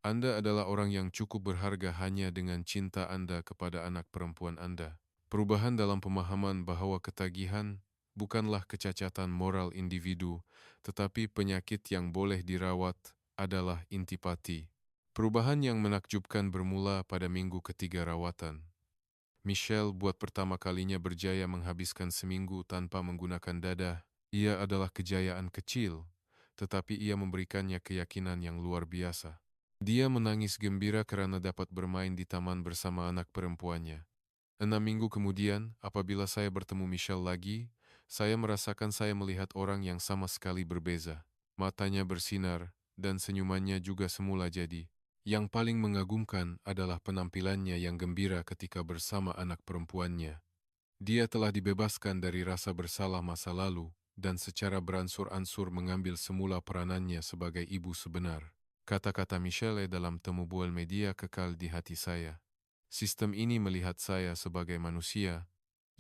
Anda adalah orang yang cukup berharga hanya dengan cinta Anda kepada anak perempuan Anda." Perubahan dalam pemahaman bahwa ketagihan bukanlah kecacatan moral individu, tetapi penyakit yang boleh dirawat adalah intipati. Perubahan yang menakjubkan bermula pada minggu ketiga rawatan. Michelle buat pertama kalinya berjaya menghabiskan seminggu tanpa menggunakan dadah. Ia adalah kejayaan kecil, tetapi ia memberikannya keyakinan yang luar biasa. Dia menangis gembira karena dapat bermain di taman bersama anak perempuannya. 6 minggu kemudian, apabila saya bertemu Michelle lagi, saya merasakan saya melihat orang yang sama sekali berbeza. Matanya bersinar, dan senyumannya juga semula jadi. Yang paling mengagumkan adalah penampilannya yang gembira ketika bersama anak perempuannya. Dia telah dibebaskan dari rasa bersalah masa lalu, dan secara beransur-ansur mengambil semula peranannya sebagai ibu sebenar. Kata-kata Michelle dalam temu bual media kekal di hati saya. Sistem ini melihat saya sebagai manusia.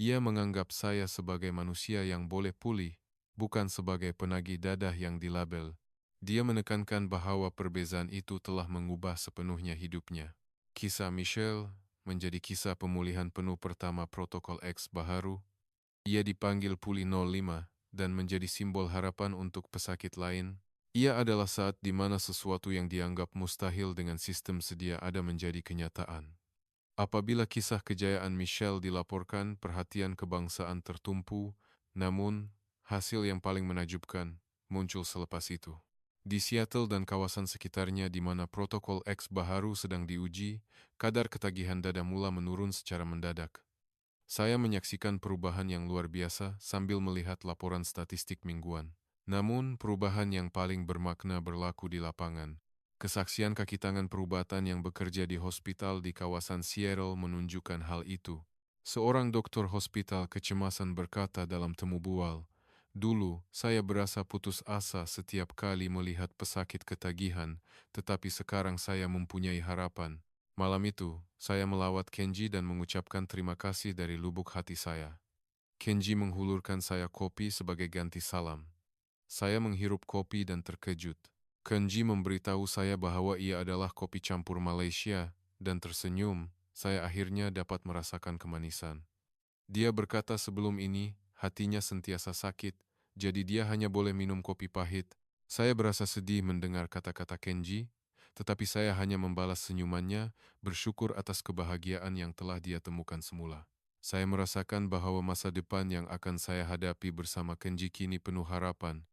Ia menganggap saya sebagai manusia yang boleh pulih, bukan sebagai penagih dadah yang dilabel. Dia menekankan bahwa perbezaan itu telah mengubah sepenuhnya hidupnya. Kisah Michelle menjadi kisah pemulihan penuh pertama protokol X Baharu. Ia dipanggil Pulih 05 dan menjadi simbol harapan untuk pesakit lain. Ia adalah saat di mana sesuatu yang dianggap mustahil dengan sistem sedia ada menjadi kenyataan. Apabila kisah kejayaan Michelle dilaporkan, perhatian kebangsaan tertumpu, namun hasil yang paling menakjubkan muncul selepas itu. Di Seattle dan kawasan sekitarnya di mana protokol X Baharu sedang diuji, kadar ketagihan dada mula menurun secara mendadak. Saya menyaksikan perubahan yang luar biasa sambil melihat laporan statistik mingguan. Namun, perubahan yang paling bermakna berlaku di lapangan. Kesaksian kaki tangan perubatan yang bekerja di hospital di kawasan Seattle menunjukkan hal itu. Seorang dokter hospital kecemasan berkata dalam temu bual, "Dulu, saya berasa putus asa setiap kali melihat pesakit ketagihan, tetapi sekarang saya mempunyai harapan." Malam itu, saya melawat Kenji dan mengucapkan terima kasih dari lubuk hati saya. Kenji menghulurkan saya kopi sebagai ganti salam. Saya menghirup kopi dan terkejut. Kenji memberitahu saya bahwa ia adalah kopi campur Malaysia, dan tersenyum, saya akhirnya dapat merasakan kemanisan. Dia berkata sebelum ini, hatinya sentiasa sakit, jadi dia hanya boleh minum kopi pahit. Saya berasa sedih mendengar kata-kata Kenji, tetapi saya hanya membalas senyumannya, bersyukur atas kebahagiaan yang telah dia temukan semula. Saya merasakan bahwa masa depan yang akan saya hadapi bersama Kenji kini penuh harapan,